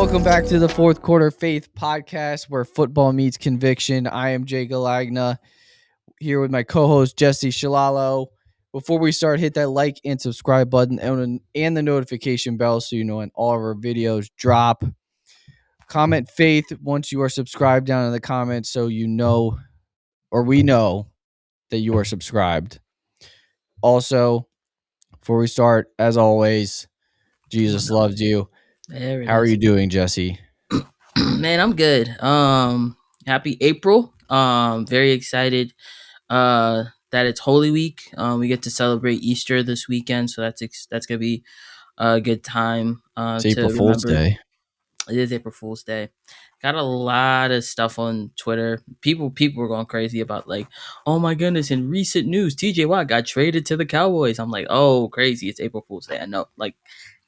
Welcome back to the Fourth Quarter Faith Podcast, where football meets conviction. I am Jay Galagna, here with my co-host Jesse Shalalo. Before we start, hit that like and subscribe button and the notification bell so you know when all of our videos drop. Comment faith once you are subscribed down in the comments so you know, or we know, that you are subscribed. Also, before we start, as always, Jesus loves you. How are you doing, Jesse? Man, I'm good. Happy April. Very excited that it's Holy Week. We get to celebrate Easter this weekend, so that's gonna be a good time It's to April Fool's remember. Day. It is April Fool's Day. Got a lot of stuff on Twitter. People were going crazy about like, oh my goodness, in recent news, TJ Watt got traded to the Cowboys. I'm like, oh, crazy. It's April Fool's Day. I know, like,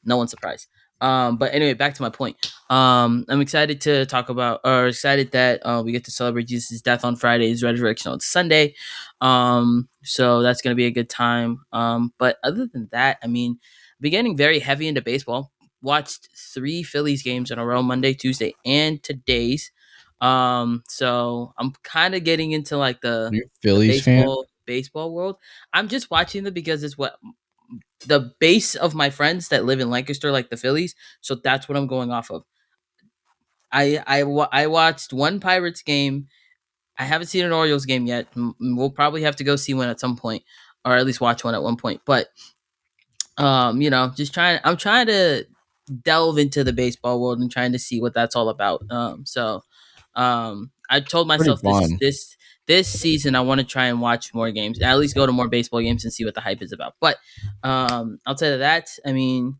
no one's surprised. But anyway, back to my point. I'm excited to talk about, or excited that we get to celebrate Jesus' death on Friday, his resurrection on Sunday. So that's gonna be a good time. But other than that, I mean, be getting very heavy into baseball. Watched 3 Phillies games in a row, Monday, Tuesday, and today's. So I'm kind of getting into like the Phillies fan? baseball world. I'm just watching them because it's what the base of my friends that live in Lancaster like the Phillies. So that's what I'm going off of. I watched one Pirates game. I haven't seen an Orioles game yet. We'll probably have to go see one at some point, or at least watch one at one point. But I'm trying to delve into the baseball world and trying to see what that's all about. I told myself this season I want to try and watch more games, at least go to more baseball games and see what the hype is about. But outside of that, I mean,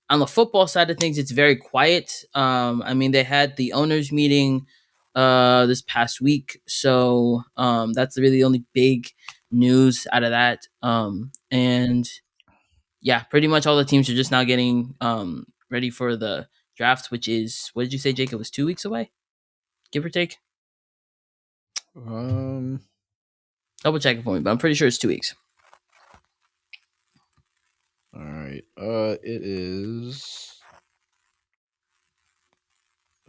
on the football side of things, it's very quiet. I mean, they had the owners meeting this past week, so that's really the only big news out of that. And yeah, pretty much all the teams are just now getting ready for the draft, which is, what did you say, Jake? It was 2 weeks away, give or take. Double check it for me, but I'm pretty sure it's 2 weeks. All right. It is.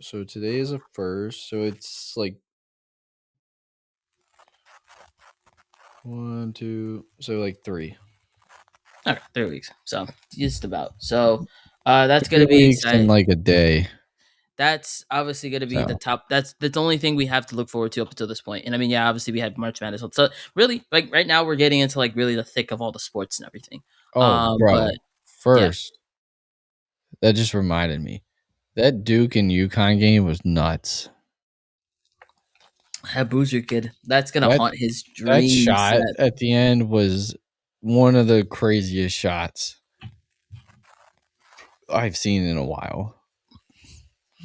So today is the 1st, so it's like 1, 2, so like 3. Okay, 3 weeks. So just about. So that's gonna be exciting. In like a day. That's obviously going to be the top. That's the only thing we have to look forward to up until this point. And I mean, yeah, obviously we had March Madness. So really, like right now, we're getting into like really the thick of all the sports and everything. Oh, bro! But first, that just reminded me that Duke and UConn game was nuts. That Boozer kid, that's gonna haunt his dreams. That shot at the end was one of the craziest shots I've seen in a while.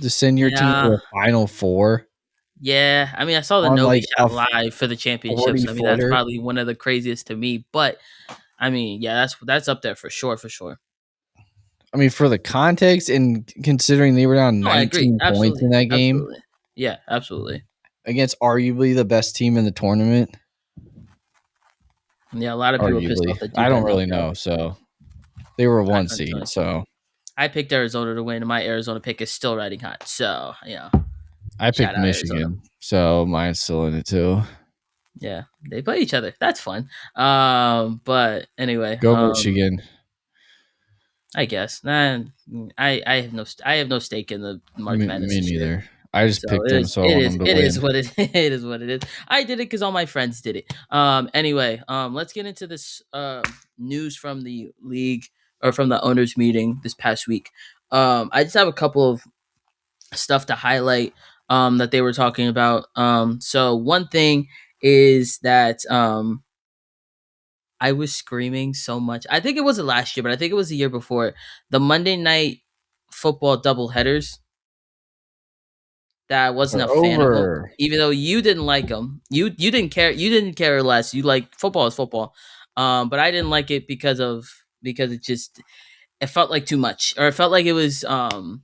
To send your team to a Final Four. Yeah, I mean, I saw the Novi shot live for the championship. So, I mean, that's probably one of the craziest to me. But I mean, yeah, that's up there for sure. I mean, for the context and considering they were down 19 points in that game. Absolutely. Yeah, absolutely. Against arguably the best team in the tournament. Yeah, a lot of people pissed off. I don't really know. So they were 1 seed. So I picked Arizona to win, and my Arizona pick is still riding hot. So, yeah. I picked Michigan, Arizona. So mine's still in it too. Yeah, they play each other. That's fun. But anyway, go Michigan. I guess. I have no stake in the March Madness. Me neither. I just picked them, so I want them to win. It is what it is. I did it because all my friends did it. Anyway, let's get into this news from the league or from the owners meeting this past week. I just have a couple of stuff to highlight that they were talking about. So one thing is that I was screaming so much. I think it wasn't last year, but I think it was the year before. The Monday night football doubleheaders. That I wasn't a fan of them, even though you didn't like them. You didn't care. You didn't care less. You like football is football, but I didn't like it because it felt like too much, or it felt like it was some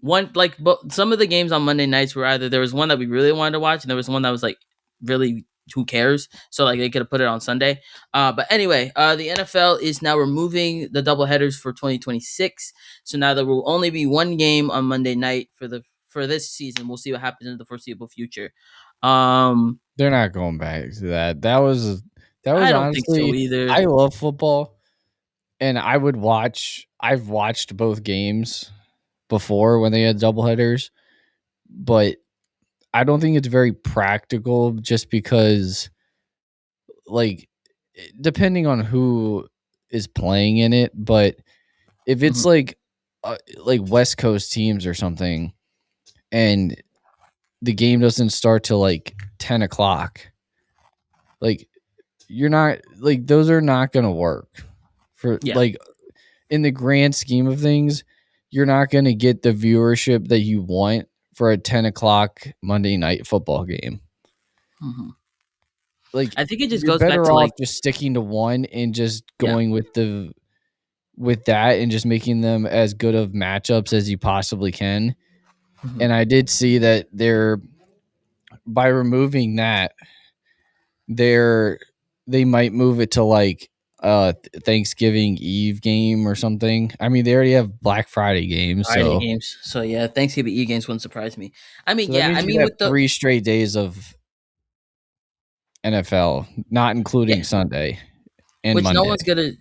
of the games on Monday nights were either there was one that we really wanted to watch, and there was one that was like really who cares? So like they could have put it on Sunday. But anyway, the NFL is now removing the doubleheaders for 2026. So now there will only be one game on Monday night for this season. We'll see what happens in the foreseeable future. They're not going back to that. That was I don't think so honestly. either. I love football, and I would watch. I've watched both games before when they had doubleheaders, but I don't think it's very practical just because, like, depending on who is playing in it, but if it's Mhm. like West Coast teams or something, and the game doesn't start till like 10 o'clock, like you're not like those are not gonna work for Yeah. like in the grand scheme of things. You're not gonna get the viewership that you want for a 10 o'clock Monday night football game. Mhm. Like I think it just you're goes back better to off like just sticking to one and just yeah. going with that and just making them as good of matchups as you possibly can. Mhm. And I did see that by removing that, they might move it to like Thanksgiving Eve game or something. I mean, they already have Black Friday games, Friday so games. So yeah, Thanksgiving E games wouldn't surprise me. I mean, that yeah, I means you mean have with the 3 straight days of NFL, not including yeah, Sunday and which Monday.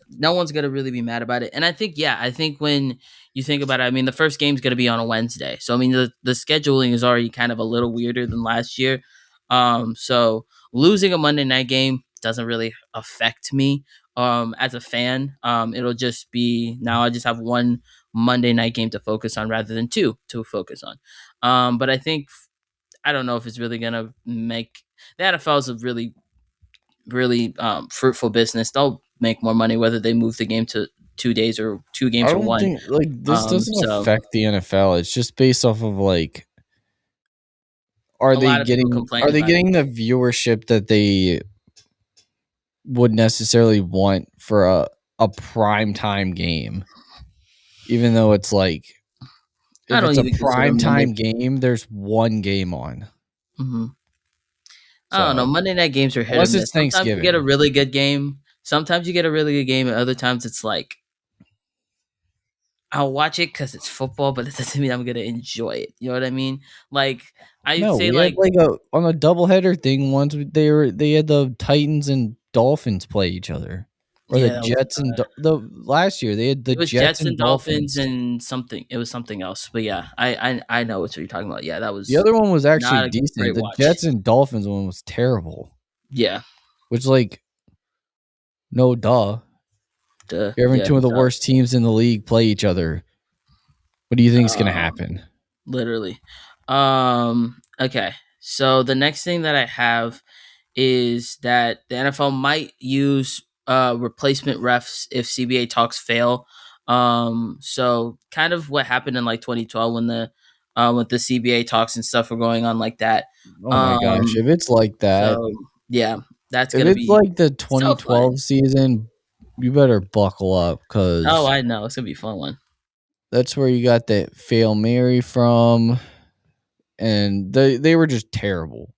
no one's gonna really be mad about it. And I think I think when you think about it, I mean the first game's gonna be on a Wednesday. So I mean the scheduling is already kind of a little weirder than last year. So losing a Monday night game doesn't really affect me as a fan. It'll just be now I just have one Monday night game to focus on rather than two to focus on. But I don't know if it's really gonna make the NFL is a really fruitful business. They'll make more money whether they move the game to 2 days or two I games for don't one. think like this doesn't So affect the NFL. It's just based off of like a lot of people complain are they about it. getting the viewership that they would necessarily want for a prime time game? Even though it's like I if don't it's a even consider prime Monday. time game, there's one game on. Mhm. I don't know. So Monday night games are hit or unless it's miss. Sometimes you get a Thanksgiving. really good game. Sometimes you get a really good game, and other times it's like I'll watch it because it's football, but it doesn't mean I'm gonna enjoy it. You know what I mean? Like I'd No, say, we had like like a on a doubleheader thing once. They had the Titans and Dolphins play each other, or the yeah, that was Jets and the last year they had the it was Jets Jets and and Dolphins Dolphins. and something. It was something else, but yeah, I know what you're talking about. Yeah, that The was other one was actually not a decent. great The watch. Jets and Dolphins one was terrible. Yeah, Which like no duh. You're having yeah, two of the worst teams in the league play each other. What do you think is going to um, happen? literally. Okay, so the next thing that I have is that the NFL might use replacement refs if CBA talks fail. So kind of what happened in like 2012 when the with the CBA talks and stuff were going on like that. Oh my gosh, Um, if it's like that, so yeah, that's if gonna it's be like the so fun. 2012 season, you better buckle up Oh, cuz I know it's gonna be a fun one. that's where you got that Fail Mary from, and they were just terrible.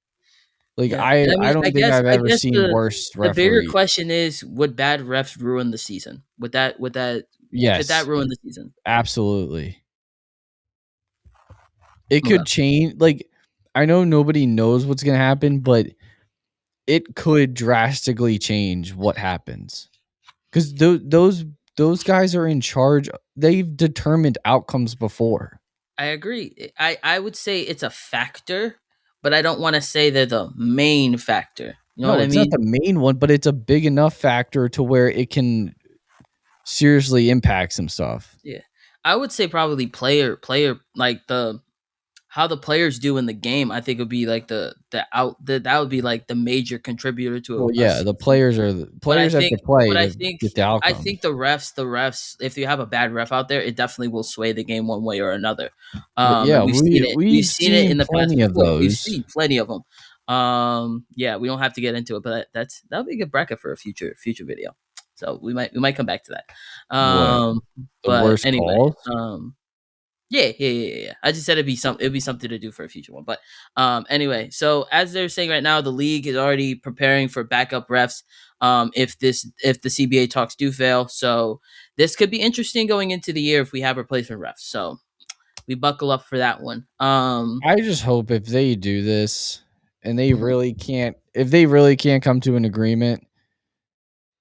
Like Yeah, I I I mean, don't think I've I ever guess seen worse the bigger referee. question is, would bad refs ruin the season? Could that Yes, ruin the season? absolutely. It Okay. could change. Like I know nobody knows what's going to happen, but it could drastically change what happens. Cuz those guys are in charge. They've determined outcomes before. I agree. I would say it's a factor, but I don't want to say they're the main factor. You know what No, I it's not mean? the main one, but it's a big enough factor to where it can seriously impact some stuff. Yeah. I would say probably player like the how the players do in the game. I think would be like that would be like the major contributor to Well, a yeah, season. the But players have to play to get the I outcome. think the refs, if you have a bad ref out there, it definitely will sway the game one way or another. Yeah, And we've we've seen it seen in the past plenty of before. We've those. seen plenty of them. Yeah, we don't have to get into it, but that'll be a good bracket for a future video. So we might come back to that. What Um, the but worst anyway, calls? Yeah. I just said it'd be something to do for a future one. But anyway, so as they're saying right now, the league is already preparing for backup refs. If the CBA talks do fail, so this could be interesting going into the year if we have replacement refs. So we buckle up for that one. I just hope if they do this and they Mhm, really can't, if they really can't come to an agreement,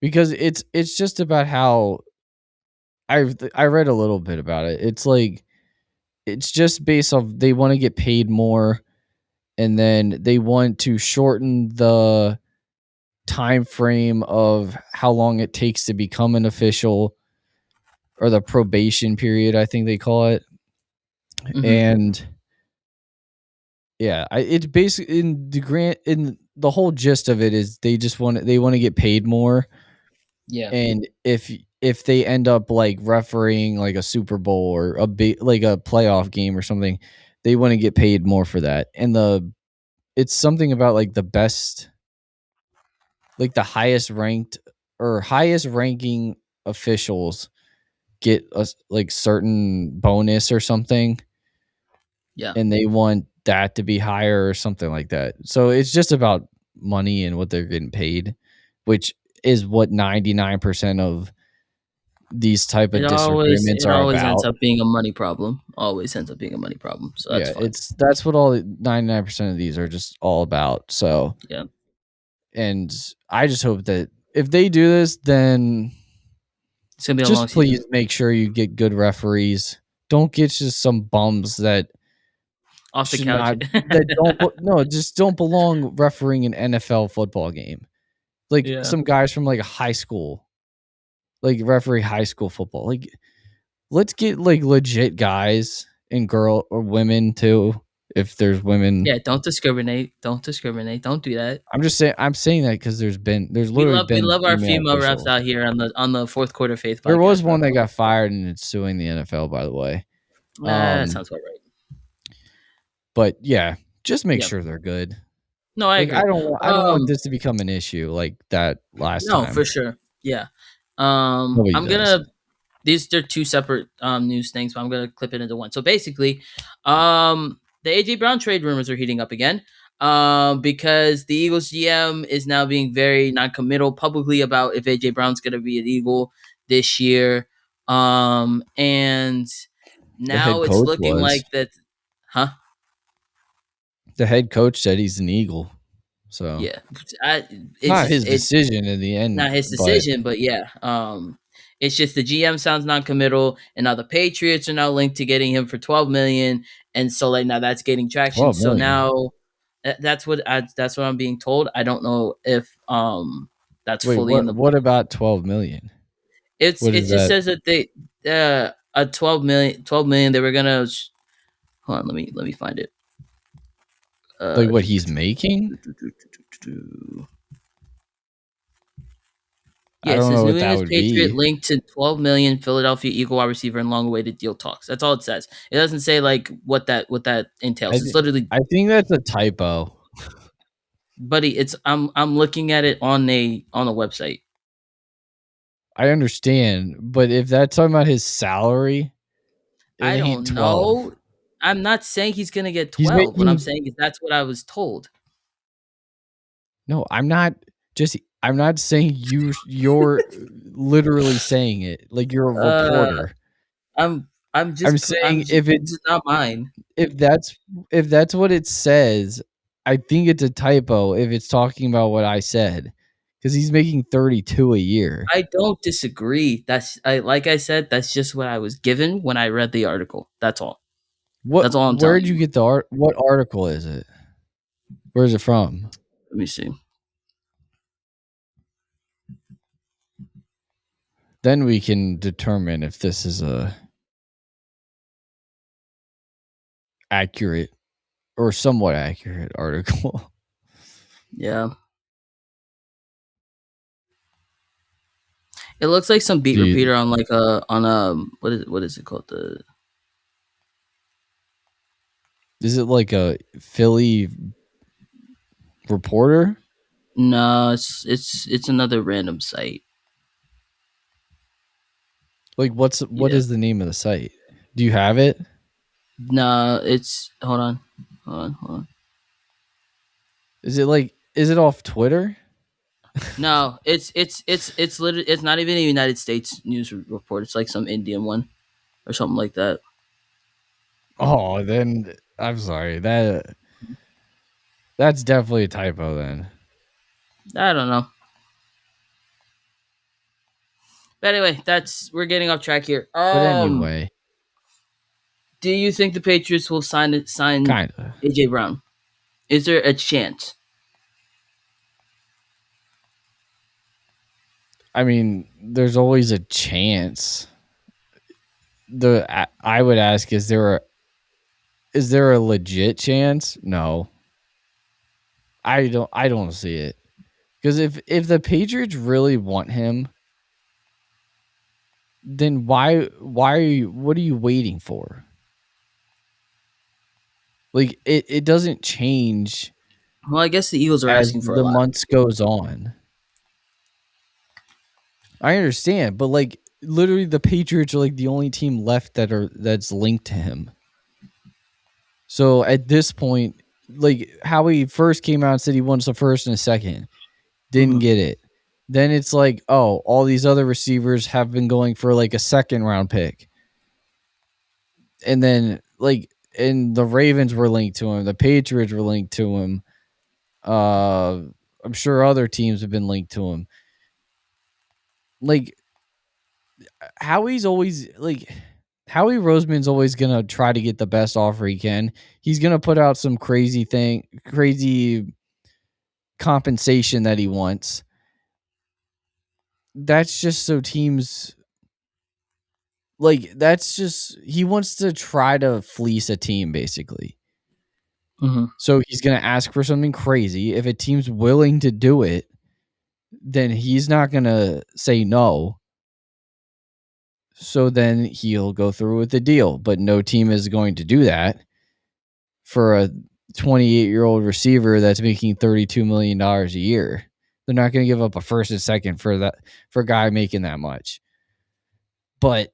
because it's just about how I read a little bit about it. It's like it's just based off they want to get paid more, and then they want to shorten the time frame of how long it takes to become an official, or the probation period, I think they call it. mhm. And yeah, it's basically in the whole gist of it is they want to get paid more. Yeah, And if they end up like refereeing like a Super Bowl or a big like a playoff game or something, they want to get paid more for that. And it's something about like the best, like the highest ranked or highest ranking officials get a like certain bonus or something, yeah. and they want that to be higher or something like that. So it's just about money and what they're getting paid, which is what 99% of these type of disagreements It are always ends about. up being a money problem. Always ends up being a money problem. So that's Yeah, fine. that's what all 99% of these are just all about. So, Yeah, and I just hope that if they do this, then it's gonna be a long just season. please make sure you get good referees. Don't get just some bums that Off the should couch. not that don't no, just don't belong refereeing an NFL football game. Like Yeah. some guys from like a high school, like referee high school football. Like let's get like legit guys and girl or women too, if there's women. Yeah, don't discriminate. Don't discriminate. Don't do that. I'm saying that because there's literally We been love our female female refs officials. out here on the fourth quarter faith There was podcast, bro. one that got fired and it's suing the NFL, by the way. That sounds about right. But yeah, just make Yeah. sure they're good. No, I Like agree. I don't want this to become an issue like that last No, time. for sure. Yeah. Nobody I'm does. gonna they're two separate news things, but I'm gonna clip it into one. So basically, the AJ Brown trade rumors are heating up again. Because the Eagles GM is now being very non-committal publicly about if AJ Brown's gonna be an Eagle this year. And The head now it's coach looking was. like that, huh? The head coach said he's an Eagle. So Yeah, I, it's it's not just his decision in the end, not his but decision, but yeah, it's just the GM sounds non-committal, and now the Patriots are now linked to getting him for 12 million, and so like now that's getting traction. 12 So million. now that's what I'm being told. I don't know if that's Wait, fully in the. what about 12 million? What It is just that? says that they a 12 million they were gonna hold on, let me find it. Like Uh, what he's making? I Yeah, it don't know says New what that England's would Patriot be. linked to 12 million Philadelphia Eagle wide receiver and long awaited deal talks. That's all it says. It doesn't say like what that entails. It's literally, I think that's a typo. buddy. It's I'm looking at it on a website. I understand, but if that's talking about his salary, it I ain't don't 12. know. I'm not saying he's gonna get He's 12. What I'm making saying is that's what I was told. no, I'm not just I'm not saying you're literally saying it like you're a Uh, reporter. I'm saying this is not mine. if that's if that's what it says, I think it's a typo if it's talking about what I said, because he's making 32 a year. I don't disagree. Like I said, that's just what I was given when I read the article. That's all. That's all I'm telling Where'd you you. get the what article is it? Where's it from? Let me see. Then we can determine if this is a accurate or somewhat accurate article. Yeah. It looks like some beat Dude, repeater on like a on a what is it called? The is it like a Philly reporter? no, it's another random site. Like what Yeah. is the name of the site? Do you have it? No, it's hold on. Is it off Twitter? No, it's literally it's not even a United States news report. It's like some Indian one or something like that. Oh, then I'm sorry. That's definitely a typo then. I don't know. But anyway, that's we're getting off track here. But anyway, Do you think the Patriots will sign kind of. AJ Brown? Is there a chance? I mean, there's always a chance. I would ask, is there a legit chance? No. I don't see it. Because if the Patriots really want him, then what are you waiting for? Like it doesn't change Well, I guess the Eagles are as asking for a the lot. months goes on. I understand, but like literally the Patriots are like the only team left that's linked to him. So at this point, like how he first came out and said he wants a first and a second, didn't get it. Then it's like, oh, all these other receivers have been going for like a second round pick. And then and the Ravens were linked to him, the Patriots were linked to him. I'm sure other teams have been linked to him. Like Howie Roseman's always gonna try to get the best offer he can. He's gonna put out some crazy compensation that he wants. That's just so teams he wants to try to fleece a team basically. So he's gonna ask for something crazy. If a team's willing to do it, then he's not gonna say no. So then he'll go through with the deal, but no team is going to do that for a 28-year-old receiver that's making $32 million a year. They're not going to give up a first and second for a guy making that much. But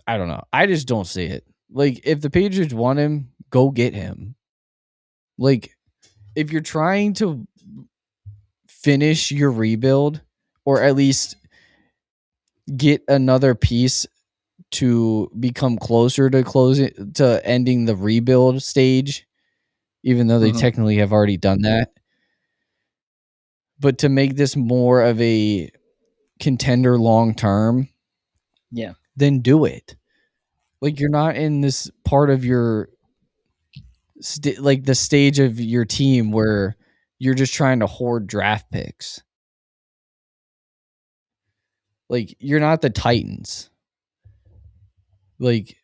I don't know. I just don't see it. Like, if the Patriots want him, go get him. Like, if you're trying to finish your rebuild or at least get another piece to become closer to ending the rebuild stage, even though they technically have already done that. But to make this more of a contender long term, Yeah. then do it. Like, you're not in this part of your the stage of your team where you're just trying to hoard draft picks. Like, you're not the Titans. Like,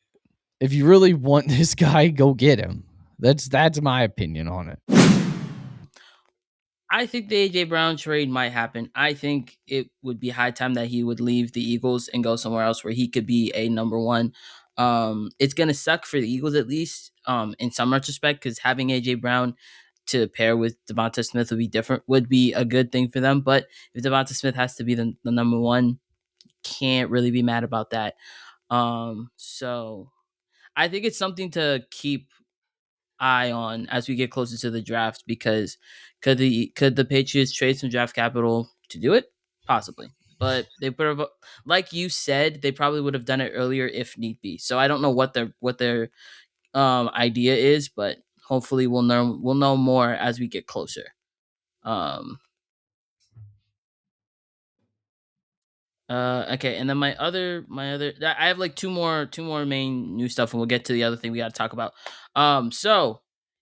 if you really want this guy, go get him. That's my opinion on it. I think the AJ Brown trade might happen. I think it would be high time that he would leave the Eagles and go somewhere else where he could be a number one. It's gonna suck for the Eagles at least, in some retrospect, because having AJ Brown to pair with Devonta Smith would be a good thing for them. But if Devonta Smith has to be the number one, can't really be mad about that. So I think it's something to keep eye on as we get closer to the draft, because could the Patriots trade some draft capital to do it? Possibly. But they put like you said, they probably would have done it earlier if need be. So I don't know what their idea is, but hopefully we'll know more as we get closer. Okay, and then my other I have like two more main new stuff, and we'll get to the other thing we got to talk about. So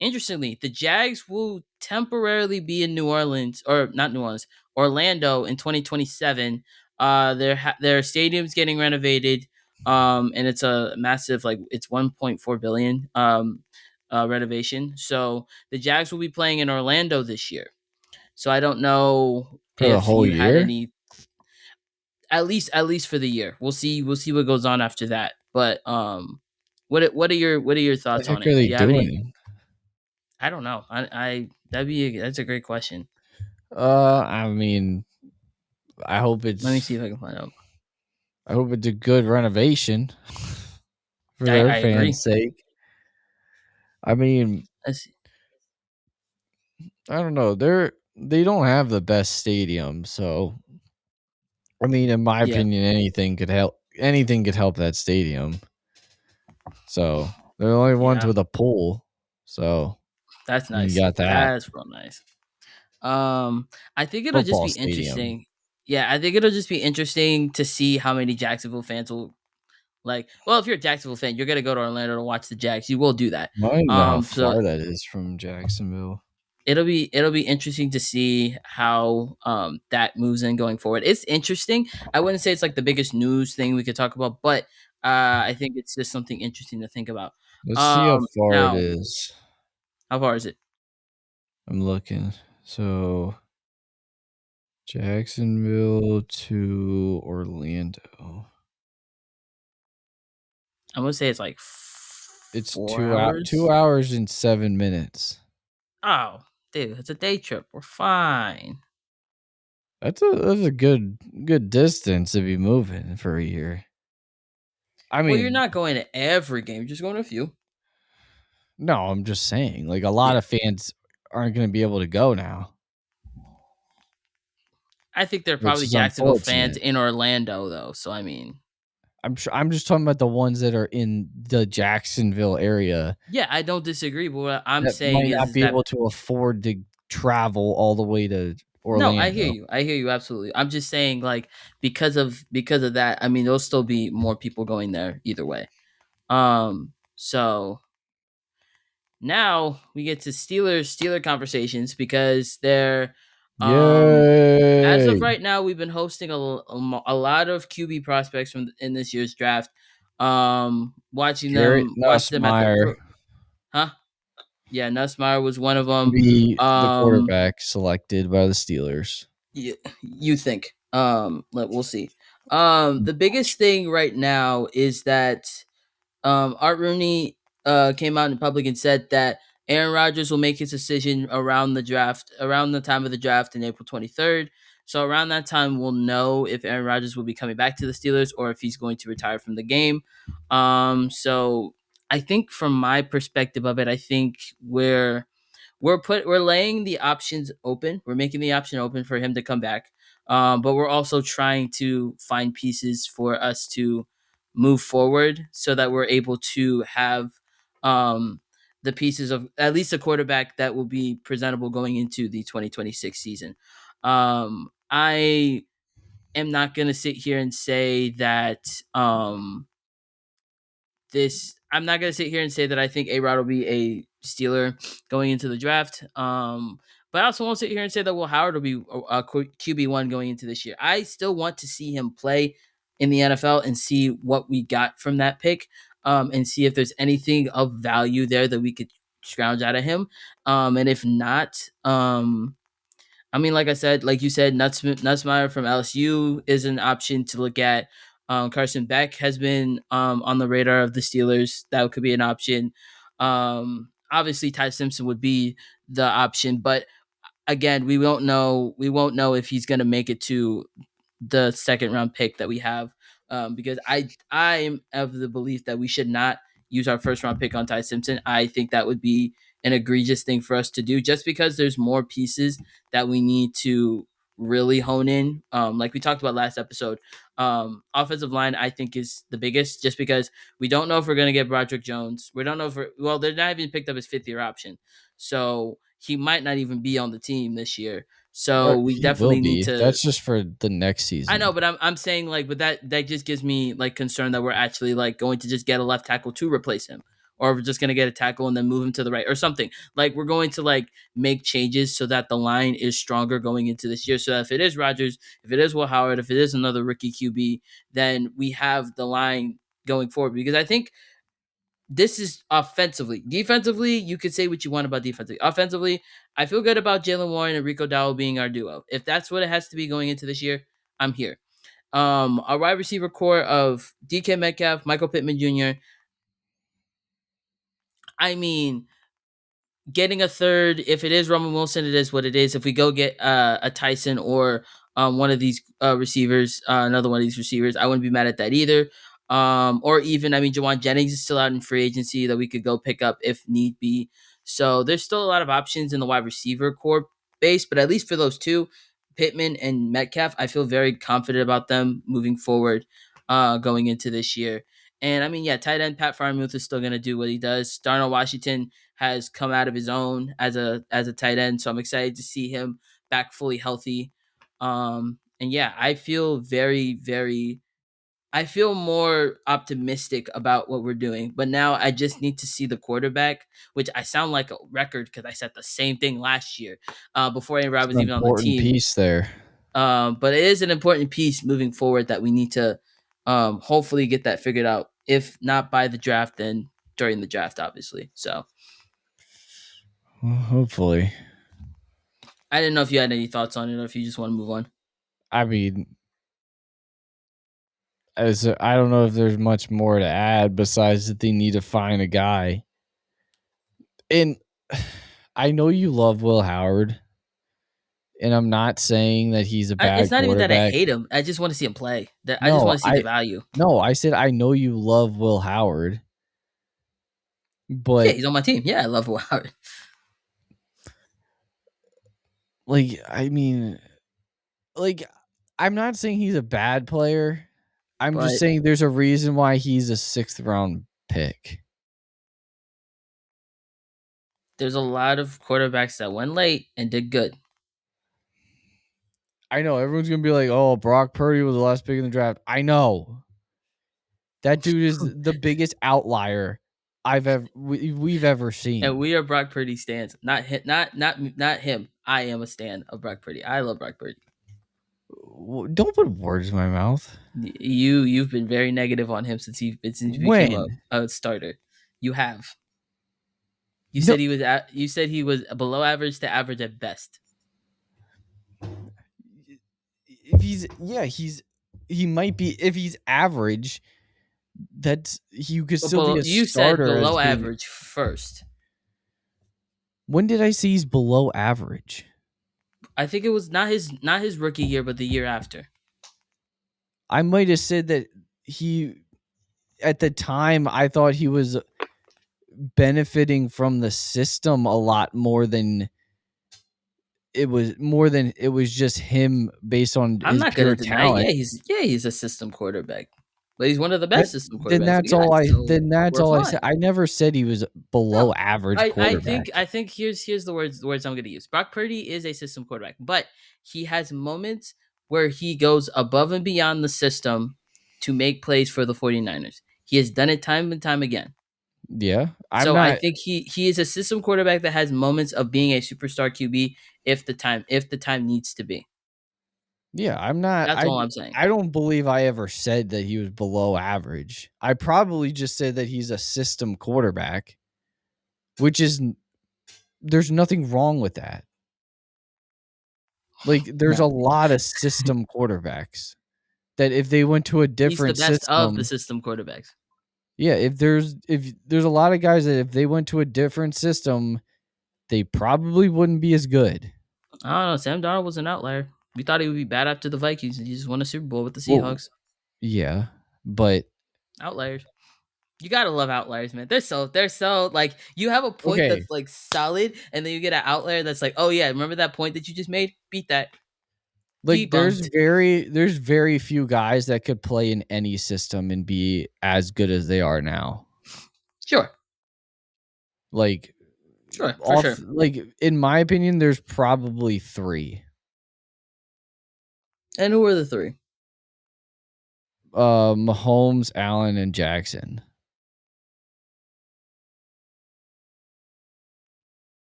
interestingly, the Jags will temporarily be in New Orleans, or not New Orleans, Orlando in 2027. Their stadium's getting renovated, and it's a massive, like, it's 1.4 billion renovation. So the Jags will be playing in Orlando this year. So I don't know For the if whole you had year? any, at least for the year. We'll see what goes on after that. But what are your What thoughts the on heck are it? Do they you have any? doing? I don't know. That's a great question. I mean, I hope Let me see if I can find out. it's a good renovation for I their agree. fans' sake. I mean, Let's see. I don't know. They don't have the best stadium, so I mean, in my Yeah, opinion, anything could help. Anything could help that stadium. So they're the only ones yeah, with a pool. So that's you nice. got that That's real nice. I think it'll just football be stadium. interesting. Yeah, I think it'll just be interesting to see how many Jacksonville fans will like. Well, if you're a Jacksonville fan, you're gonna go to Orlando to watch the Jags. You will do that. I don't even know how So far that is from Jacksonville. it'll be interesting to see how that moves in going forward. It's interesting. I wouldn't say it's like the biggest news thing we could talk about, but I think it's just something interesting to think about. Let's see how far it Now, is. how far is it? I'm looking. So Jacksonville to Orlando. I'm gonna say it's like It's 4 hours. 2 hours and 7 minutes. Oh, dude, it's a day trip. We're fine. That's a good distance to be moving for a year. I Well, you're mean, not going to every game. You're just going to a few. no, I'm just saying, like a lot Yeah. of fans aren't going to be able to go now, I think there are which probably is Jacksonville fans unfortunate. in Orlando, though. So, I mean, I'm just talking about the ones that are in the Jacksonville area yeah, I don't disagree. But what I'm that saying might not is be that able to afford to travel all the way to no, I hear Orlando. you. I hear you absolutely. I'm just saying, like, because of that, I mean, there'll still be more people going there either way. So now we get to Steeler conversations because they're as of Yay! right now, we've been hosting a lot of QB prospects from in this year's draft. Garrett Watch them at the Nussmeier huh? Yeah, Nussmeier was one of to them. be the Um, quarterback selected by the Steelers. you think? We'll see. The biggest thing right now is that Art Rooney came out in public and said that Aaron Rodgers will make his decision around the draft, around the time of the draft in April 23rd. So around that time, we'll know if Aaron Rodgers will be coming back to the Steelers or if he's going to retire from the game. So I think from my perspective of it, I think we're laying the options open. We're making the option open for him to come back. But we're also trying to find pieces for us to move forward so that we're able to have um, the pieces of at least a quarterback that will be presentable going into the 2026 season. I am not going to sit here and say that I'm not gonna sit here and say that I think A Rod will be a Steeler going into the draft. But I also won't sit here and say that Will Howard will be a QB1 going into this year. I still want to see him play in the NFL and see what we got from that pick, and see if there's anything of value there that we could scrounge out of him. And if not, I mean, like I said, like you said, Nussmeier from LSU is an option to look at. Carson Beck has been on the radar of the Steelers. That could be an option. Obviously, Ty Simpson would be the option, but again, we won't know. We won't know if he's going to make it to the second round pick that we have, because I am of the belief that we should not use our first round pick on Ty Simpson. I think that would be an egregious thing for us to do, just because there's more pieces that we need to really hone in. Like we talked about last episode, offensive line I think is the biggest, just because we don't know if we're going to get Broderick Jones. We don't know if they're not even picked up his 5th year option, so he might not even be on the team this year. So we He will definitely need be. to. That's just for the next I know, season. but I'm saying, like, but that just gives me like concern that we're actually like going to just get a left tackle to replace him, or we're just gonna get a tackle and then move him to the right or something. Like we're going to like make changes so that the line is stronger going into this year. So that if it is Rodgers, if it is Will Howard, if it is another rookie QB, then we have the line going forward. Because I think this is offensively. Defensively, you could say what you want about defensively. Offensively, I feel good about Jalen Warren and Rico Dowell being our duo. If that's what it has to be going into this year, I'm here. Our wide receiver core of DK Metcalf, Michael Pittman Jr. I mean, getting a third, if it is Roman Wilson, it is what it is. If we go get a Tyson or one of these receivers, another one of these receivers, I wouldn't be mad at that either. Or even, I mean, Jawan Jennings is still out in free agency that we could go pick up if need be. So there's still a lot of options in the wide receiver core base, but at least for those two, Pittman and Metcalf, I feel very confident about them moving forward, going into this year. And I mean, yeah, tight end Pat Freiermuth is still going to do what he does. Darnell Washington has come out of his own as a tight end, so I'm excited to see him back fully healthy. And yeah, I feel more optimistic about what we're doing, but now I just need to see the quarterback, which I sound like a record because I said the same thing last year, before Aaron Rodgers It's was an even on the important team. piece there. But it is an important piece moving forward that we need to hopefully get that figured out. If not by the draft, then during the draft, obviously. So Well, hopefully. I didn't know if you had any thoughts on it or if you just want to move on. I mean, I don't know if there's much more to add besides that they need to find a guy. And I know you love Will Howard, and I'm not saying that he's a It's bad not even that I quarterback. hate him. I just want to see him play. I just No, want to see the value. I said I know you love Will Howard, Yeah, but he's on my team. Yeah, I love Will Howard. like I mean, like I'm not saying he's a bad player. I'm just But saying there's a reason why he's a 6th round pick. there's a lot of quarterbacks that went late and did good. I know everyone's gonna be like, "Oh, Brock Purdy was the last pick in the draft." I know that dude is the biggest outlier we've ever And seen. we are Brock Purdy stands. Not him. I am a stan of Brock Purdy. I love Brock Purdy. Don't put words in my mouth. You've been very negative on him since he became When? a starter. You have. You No, said he was below average to average at best. if he might be if he's average. That's he could But still be a you said starter as below being. average first. When did I say he's below average? I think it was not his rookie year, but the year after. I might have said that he at the time I thought he was benefiting from the system a lot more than it was just him based on I'm his not gonna pure deny. talent. He's a system quarterback, but he's one of the That, best system quarterbacks we got. So then that's we're all I said. fine. I never said he was below No, average quarterback. I think here's the words I'm gonna use. Brock Purdy is a system quarterback, but he has moments where he goes above and beyond the system to make plays for the 49ers. He has done it time and time again. Yeah. I'm So I not think he is a system quarterback that has moments of being a superstar QB if the time needs to be. Yeah, I'm not. That's all I'm saying. I don't believe I ever said that he was below average. I probably just said that he's a system quarterback, which is there's nothing wrong with that. Like there's a No. lot of system quarterbacks that if they went to a He's the different best of the system, system quarterbacks. yeah, if there's a lot of guys that if they went to a different system, they probably wouldn't be as good. I don't know. Sam Darnold was an outlier. We thought he would be bad after the Vikings, and he just won a Super Bowl with the Well, Seahawks. yeah, but Outliers. You gotta love outliers, man. They're so like you have a point okay. that's like solid, and then you get an outlier that's like, oh yeah, remember that point that you just made? Beat that. Like Debunked. there's very few guys that could play in any system and be as good as they are now. Sure. Like Sure, for sure. like in my opinion, there's probably 3. And who are the 3? Mahomes, Allen, and Jackson.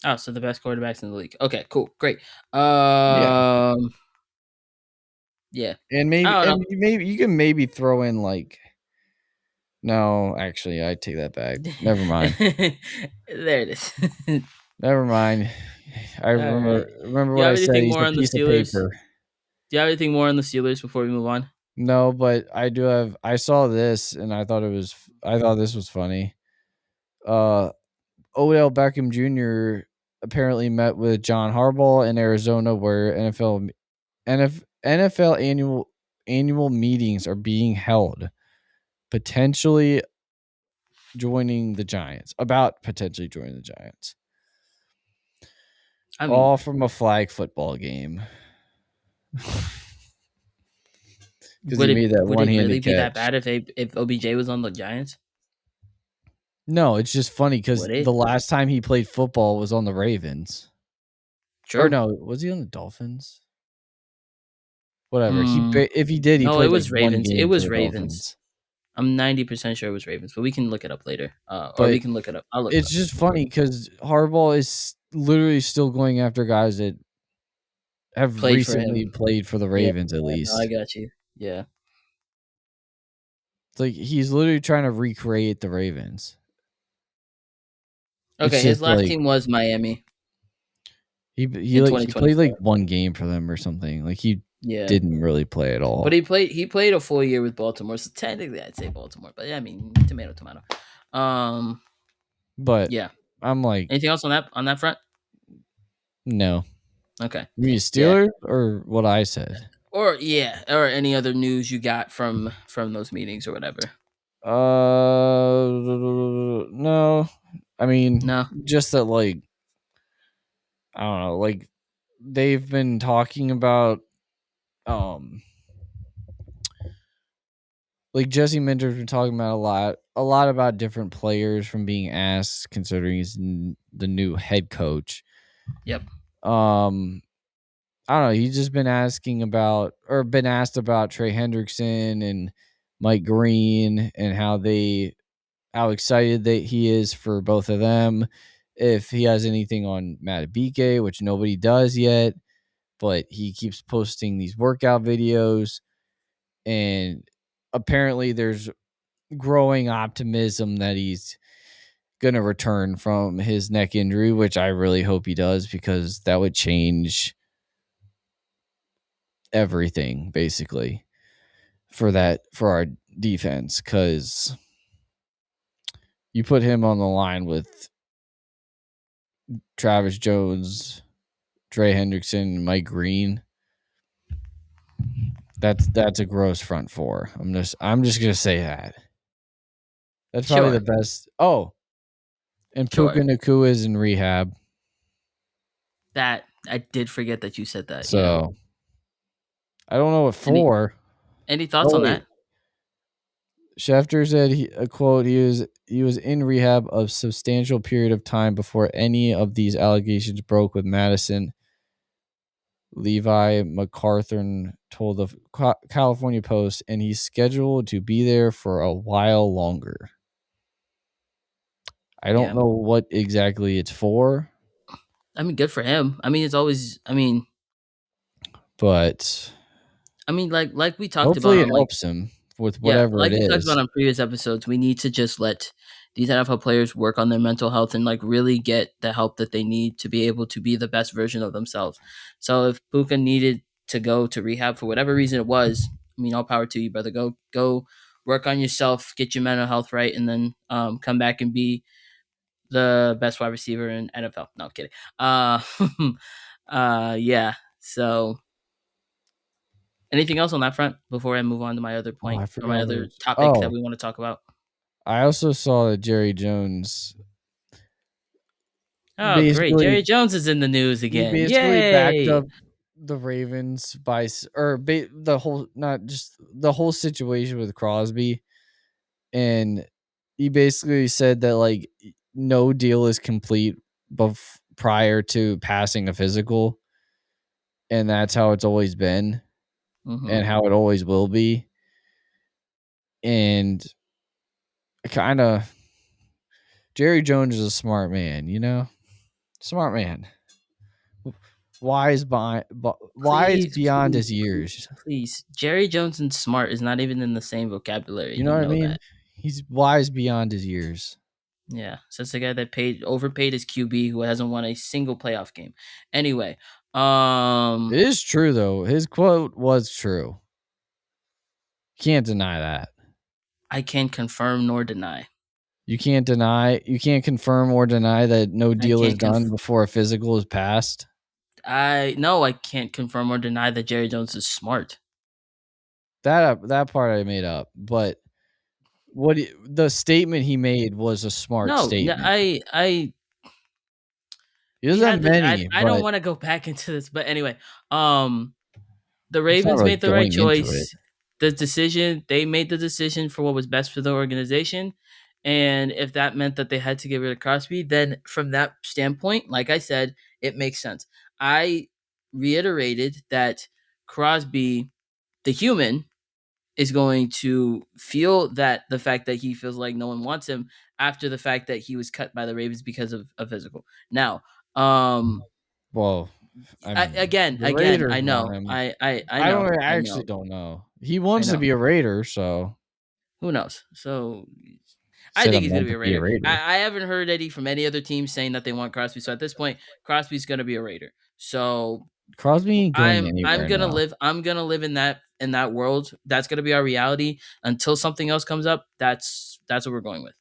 Oh, so the best quarterbacks in the league. Okay, cool, great. Yeah. Yeah. And I don't maybe you can maybe throw in like no, actually I take that back. Never mind. There it is. Never mind. I All right. remember Do you what I have said. anything He's more a on the piece of Steelers? paper. Do you have anything more on the Steelers before we move on? No, but I do have I saw this and I thought this was funny. Odell Beckham Jr. apparently met with John Harbaugh in Arizona where NFL annual meetings are being held. potentially joining the Giants. About potentially joining the Giants. I mean, All from a flag football game. Because he made that would it really one-handed be that catch. bad if OBJ was on the Giants? No, it's just funny because Would it? the last time he played football was on the Ravens. Or True. no, was he on the Dolphins? Whatever. Mm, If he did, he no, it played like was one Ravens. It game for was the Ravens. Dolphins. I'm 90% sure it was Ravens, but we can look it up later. Or we But can look it up. I'll look it it's up. just funny because Harbaugh is literally still going after guys that have Played for recently him. played for the Yeah, Ravens at no, I least. got you. Yeah. It's like he's literally trying to recreate the Ravens. Okay, It's his just last like team was Miami he in he played like 2024. one game for them or something. Like he Yeah. didn't really play at But all. he played a full year with Baltimore, so technically I'd say Baltimore. But yeah, I mean tomato tomato. But Yeah. I'm like, Anything else on that front? no. Okay. You mean Yeah. Steelers or what I said? Or any other news you got from those meetings or whatever. No. I mean, No. just that like I don't know, like they've been talking about like Jesse Minter's been talking about a lot about different players from being asked considering he's the new head coach. Yep. I don't know. He's just been asking about or been asked about Trey Hendrickson and Mike Green and how excited that he is for both of them. If he has anything on Matt Abike, which nobody does yet, but he keeps posting these workout videos, and apparently there's growing optimism that he's gonna return from his neck injury, which I really hope he does because that would change everything basically for our defense, because you put him on the line with Travis Jones, Trey Hendrickson, and Mike Green. That's a gross front four. I'm just gonna say that. That's probably the Sure. best. Oh, and Sure. Puka Nakua is in rehab. That I did forget that you said that. Yeah. So I don't know what Any for. thoughts Oh on wait. that? Schefter said a quote, he was in rehab a substantial period of time before any of these allegations broke with Madison. Levi McCarthy told the California Post, and he's scheduled to be there for a while longer. I don't Yeah. know what exactly it's for, I mean, good for him. I mean, it's always. but Like we talked about hopefully it on helps him with yeah, whatever it like we talked about is. on previous episodes, we need to just let these NFL players work on their mental health and like really get the help that they need to be able to be the best version of themselves. So if Puka needed to go to rehab for whatever reason it was, I mean, all power to you, brother. Go work on yourself, get your mental health right, and then come back and be the best wide receiver in NFL. No, I'm kidding. Yeah. So anything else on that front before I move on to my other Oh, point I or my forgot what it other was. topic that Oh, we want to talk about? I also saw that Jerry Jones Oh, great. basically Jerry Jones is in the news he again. basically backed Yay. up the Ravens by the whole, not just the whole situation with Crosby, and he basically said that like no deal is complete prior to passing a physical, and that's how it's always been Hmm. and how it always will be. And kind of Jerry Jones is a smart man, smart man, wise Please, beyond please, his please, years. please. Jerry Jones and smart is not even in the same vocabulary. You know You what I know mean? that. He's wise beyond his years. Yeah. So it's the guy that overpaid his QB who hasn't won a single playoff game. Anyway, It is true though. His quote was true. Can't deny that. I can confirm nor deny. You can't confirm or deny that no I deal is can't done before a physical is passed. I can't confirm or deny that Jerry Jones is smart. That part I made up, but the statement he made was a smart No, statement. I He we doesn't have had this. many, I don't but want to go back into this, but anyway, the it's not Ravens really made the right going into it. choice. They made the decision for what was best for the organization. And if that meant that they had to get rid of Crosby, then from that standpoint, like I said, it makes sense. I reiterated that Crosby, the human, is going to feel that the fact that he feels like no one wants him after the fact that he was cut by the Ravens because of a physical. Now, Well, I mean, the again, Raiders I want know, him. I I actually know, don't know. He I wants to know. be a Raider, so Who knows? So I said I think he's going to meant be to a be a Raider. Raider. I haven't heard any from any other team saying that they want Crosby. So at this point, Crosby's going to be a Raider. So Crosby ain't going I'm anywhere gonna now. live in that world. That's gonna be our reality until something else comes up. That's what we're going with.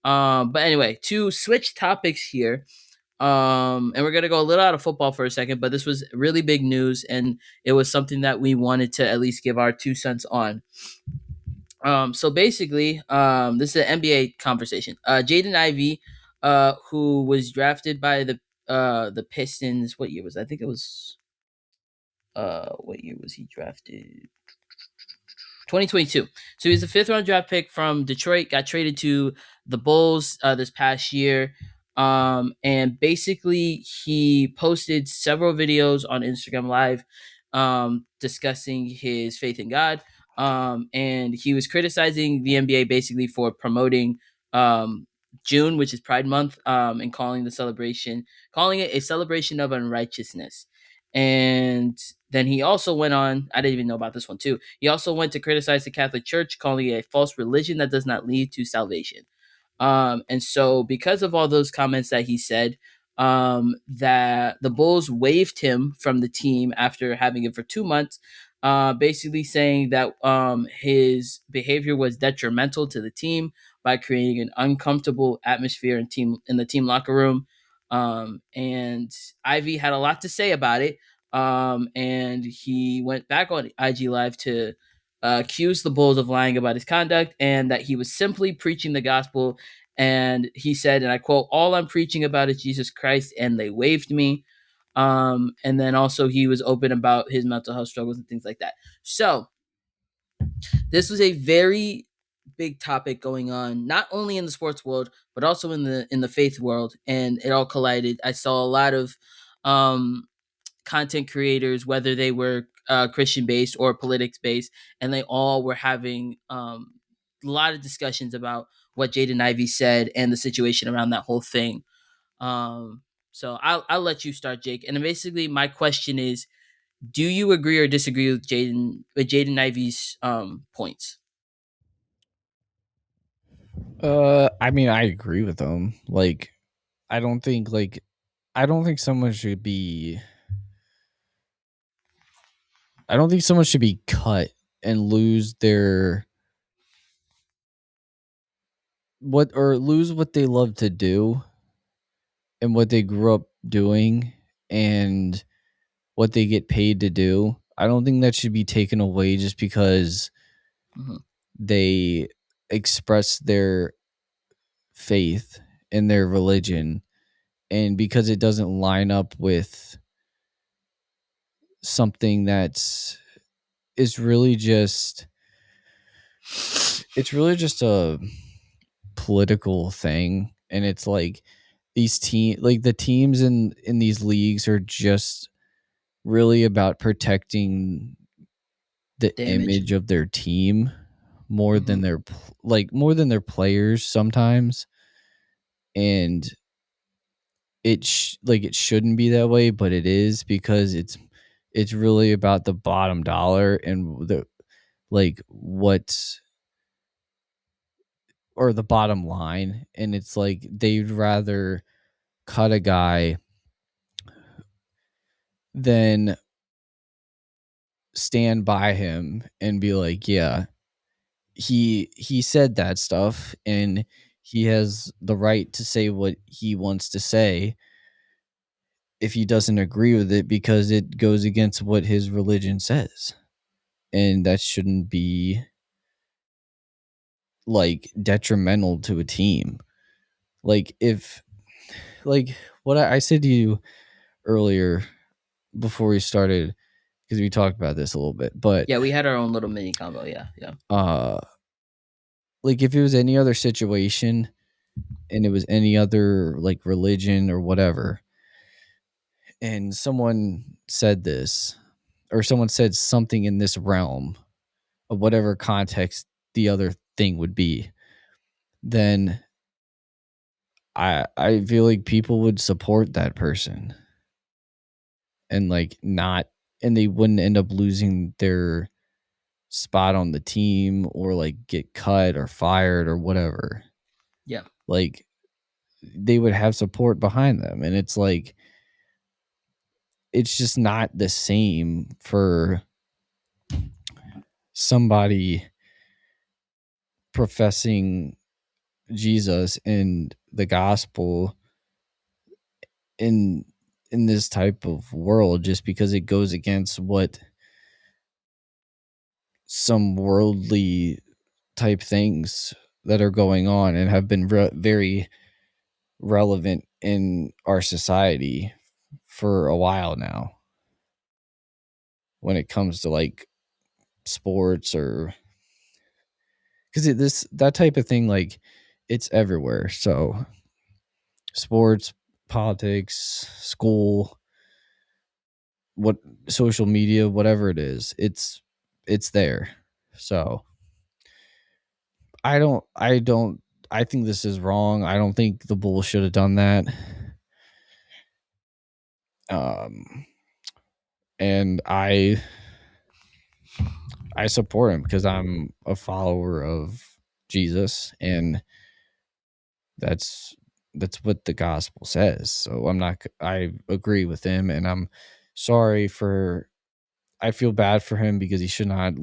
But anyway, to switch topics here. And we're gonna go a little out of football for a second, but this was really big news, and it was something that we wanted to at least give our 2 cents on. So basically, this is an NBA conversation. Jaden Ivey, who was drafted by the Pistons. What year was that? I think it was what year was he drafted? 2022. So he was a fifth round draft pick from Detroit, got traded to the Bulls this past year. And basically, he posted several videos on Instagram Live discussing his faith in God. And he was criticizing the NBA basically for promoting June, which is Pride Month, and calling it a celebration of unrighteousness. And then he also went on, I didn't even know about this one too. He also went to criticize the Catholic Church, calling it a false religion that does not lead to salvation. And so, because of all those comments that he said, that the Bulls waived him from the team after having him for 2 months, basically saying that his behavior was detrimental to the team by creating an uncomfortable atmosphere in the team locker room. And Ivy had a lot to say about it. And he went back on IG Live to accuse the Bulls of lying about his conduct and that he was simply preaching the gospel. And he said, and I quote, "All I'm preaching about is Jesus Christ, and they waived me." And then also he was open about his mental health struggles and things like that. So this was a very big topic going on, not only in the sports world, but also in the faith world, and it all collided. I saw a lot of um, content creators, whether they were Christian based or politics based, and they all were having a lot of discussions about what Jaden Ivey said and the situation around that whole thing. So I'll let you start, Jake. And basically, my question is: do you agree or disagree with Jaden Ivey's points? I mean, I agree with them. Like, I don't think like I don't think someone should be. I don't think someone should be cut and lose their lose what they love to do and what they grew up doing and what they get paid to do. I don't think that should be taken away just because Mhm. they express their faith in their religion and because it doesn't line up with something that's is really just it's really just a political thing and it's like the teams in these leagues are just really about protecting the Damage. image of their team more than Mhm. more than their players sometimes and it shouldn't be that way but it is because it's really about the bottom dollar and the like what or the bottom line and it's like they'd rather cut a guy than stand by him and be like yeah he said that stuff and he has the right to say what he wants to say if he doesn't agree with it because it goes against what his religion says and that shouldn't be like detrimental to a team. Like if like what I said to you earlier before we started, because we talked about this a little bit, but Yeah, we had our own little mini combo. Yeah. uh like if it was any other situation and it was any other like religion or whatever, and someone said this or someone said something in this realm of whatever context the other thing would be, then I feel like people would support that person and like not, and they wouldn't end up losing their spot on the team or like get cut or fired or whatever. Yeah. Like they would have support behind them, and it's like it's just not the same for somebody professing Jesus and the gospel in this type of world just because it goes against what some worldly type things that are going on and have been very relevant in our society for a while now when it comes to like sports or because that type of thing, like it's everywhere. So sports, politics, school, what, social media, whatever it is, it's there. So I think this is wrong. I don't think the Bulls should have done that. And I support him because I'm a follower of Jesus, and that's what the gospel says. So I agree with him, and I'm sorry for, I feel bad for him because he should not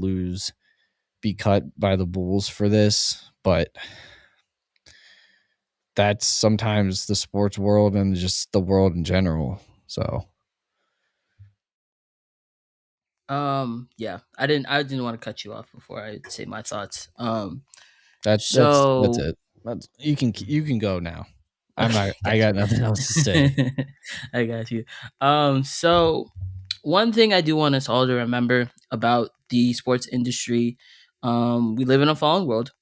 be cut by the Bulls for this, but that's sometimes the sports world and just the world in general. So Yeah. I didn't want to cut you off before I say my thoughts. that's So it. You can go now. okay, I got nothing else to say. I got you. So one thing I do want us all to remember about the sports industry, we live in a fallen world.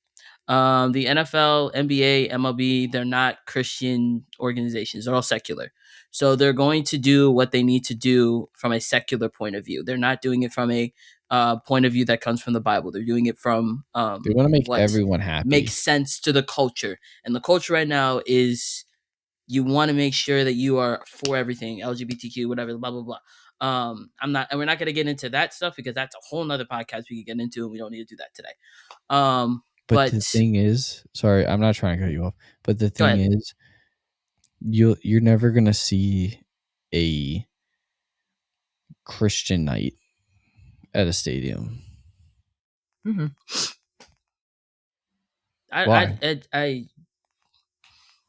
The NFL, NBA, MLB, they're not Christian organizations. They're all secular. So they're going to do what they need to do from a secular point of view. They're not doing it from a point of view that comes from the Bible. They're doing it from They want to make what everyone makes happy. sense to the culture. And the culture right now is you want to make sure that you are for everything, LGBTQ, whatever, blah, blah, blah. And we're not going to get into that stuff because that's a whole nother podcast we could get into, and we don't need to do that today. But the But thing is, sorry, I'm not trying to cut you off. But the go thing ahead. is, you're never gonna see a Christian night at a stadium. Mm-hmm. Why? I,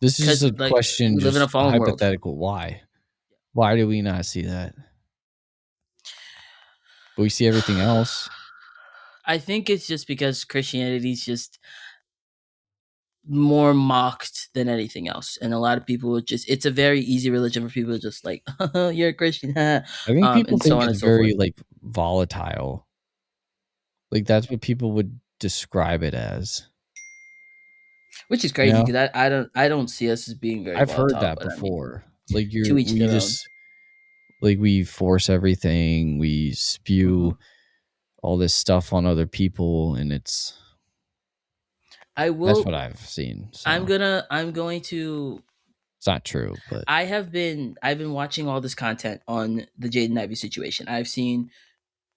This is just because a like question, we live in a just fallen world. hypothetical. Why? Why do we not see that? But we see everything else. I think it's just because Christianity is just more mocked than anything else, and a lot of people it's a very easy religion for people to just like, you're a Christian, I think people and so think on it's and so forth. very like volatile. Like that's what people would describe it as. Which is You crazy know, because I don't see us as being very I've heard volatile, that but I mean, before. Like to each we their own. just like we force everything, we Hmm. spew all this stuff on other people, and I that's will. what I've seen. I'm So gonna. I'm going to. it's not true, but I've been watching all this content on the Jaden Ivey situation. I've seen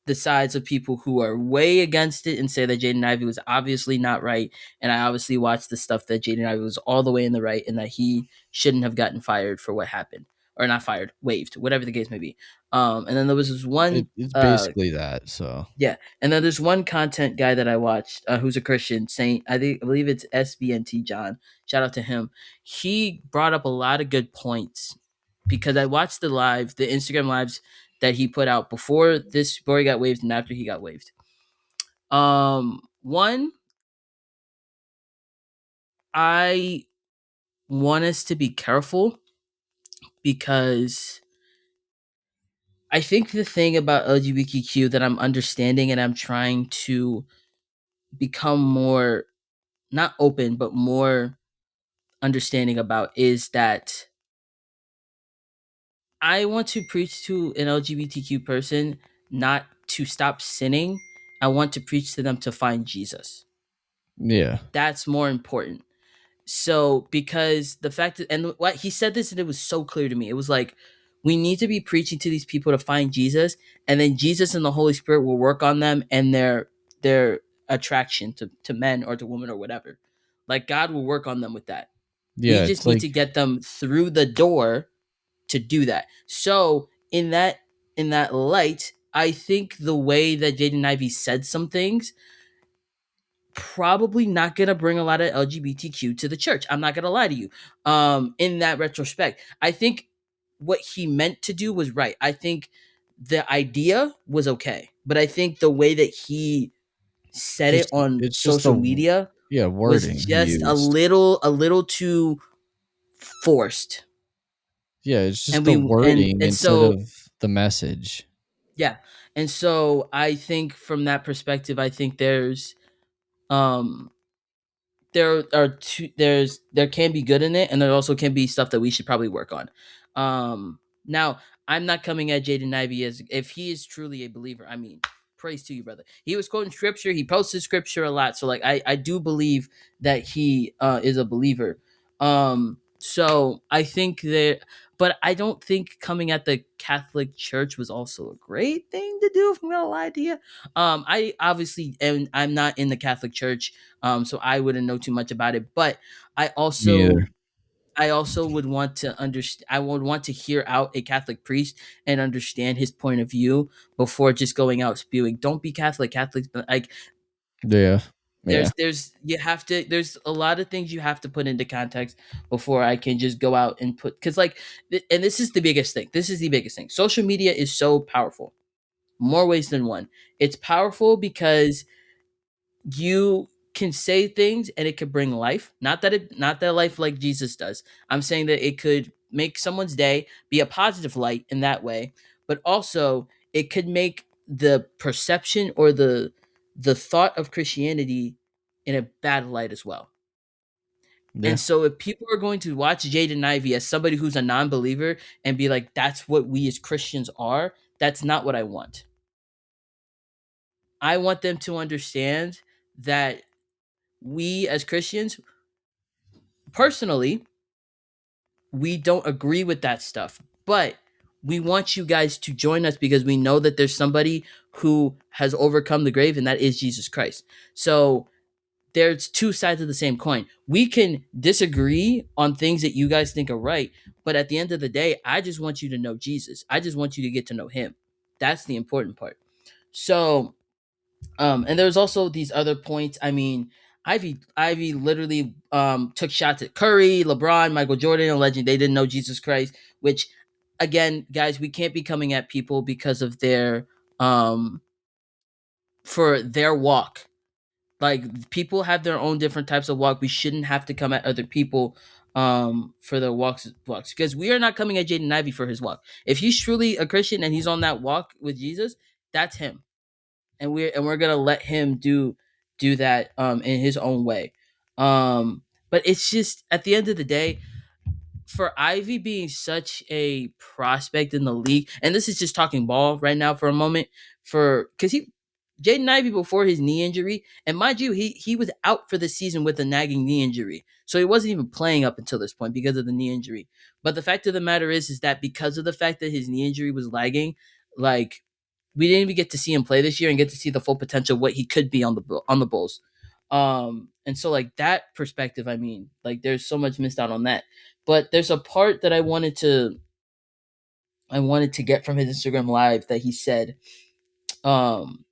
the sides of people who are way against it and say that Jaden Ivey was obviously not right. And I obviously watched the stuff that Jaden Ivey was all the way in the right and that he shouldn't have gotten fired for what happened. Or not fired, waived, whatever the case may be. And then there was this one it's basically that. So yeah, and then there's one content guy that I watched who's a Christian saying I believe it's SBNT John. Shout out to him. He brought up a lot of good points because I watched the Instagram lives that he put out before he got waived and after he got waived. One, I want us to be careful because I think the thing about LGBTQ that I'm understanding and I'm trying to become more not open but more understanding about is that I want to preach to an LGBTQ person not to stop sinning. I want to preach to them to find Jesus. Yeah. That's more important. So, because the fact that, and what he said this, and it was so clear to me, it was like, we need to be preaching to these people to find Jesus, and then Jesus and the Holy Spirit will work on them and their attraction to men or to women or whatever. Like, God will work on them with that. We Yeah. just It's need like, to get them through the door to do that. So in that light, I think the way that Jaden Ivey said some things probably not gonna bring a lot of LGBTQ to the church. I'm not gonna lie to you. In that retrospect, I think what he meant to do was right. I think the idea was okay, but I think the way that he said it just, on it's just social the, media yeah, was wording he just a used. little too forced. Yeah. It's just And the we wording and instead so of the message. yeah. And so I think from that perspective, I think um there can be good in it, and there also can be stuff that we should probably work on. Now I'm not coming at Jaden Ivey as if he is truly a believer. I mean, praise to you, brother. He was quoting scripture. He posted scripture a lot, so like I do believe that he is a believer. So I think that, but I don't think coming at the Catholic Church was also a great thing to do. If I'm gonna lie to you, I obviously and I'm not in the Catholic Church, so I wouldn't know too much about it. But I Me also either. I also would want to understand. I would want to hear out a Catholic priest and understand his point of view before just going out spewing. Don't be Catholic. Catholics, but like Yeah. Yeah. there's you have to. There's a lot of things you have to put into context before I can just go out and put because like and this is the biggest thing. This is the biggest thing. Social media is so powerful, more ways than one. It's powerful because you can say things and it could bring life. Not that life like Jesus does. I'm saying that it could make someone's day, be a positive light in that way, but also it could make the perception or the thought of Christianity in a bad light as well. Yeah. And so if people are going to watch Jaden Ivey as somebody who's a non-believer and be like, that's what we as Christians are, that's not what I want. I want them to understand that we as Christians, personally, we don't agree with that stuff, but we want you guys to join us because we know that there's somebody who has overcome the grave, and that is Jesus Christ. So there's two sides of the same coin. We can disagree on things that you guys think are right, but at the end of the day, I just want you to know Jesus. I just want you to get to know him. That's the important part. So and there's also these other points. I mean, Ivy literally took shots at Curry, LeBron, Michael Jordan, a legend. They didn't know Jesus Christ, which again, guys, we can't be coming at people because of their for their walk. Like people have their own different types of walk. We shouldn't have to come at other people for their walks because we are not coming at Jaden Ivey for his walk. If he's truly a Christian and he's on that walk with Jesus, that's him, and we're gonna let him do that in his own way. But it's just at the end of the day, for Ivy being such a prospect in the league, and this is just talking ball right now for a moment, for because he Jaden Ivey before his knee injury, and mind you, he was out for the season with a nagging knee injury, so he wasn't even playing up until this point because of the knee injury. But the fact of the matter is that because of the fact that his knee injury was lagging, like we didn't even get to see him play this year and get to see the full potential of what he could be on the Bulls. And so like that perspective, I mean, like there's so much missed out on that. But there's a part that I wanted to get from his Instagram live that he said, um,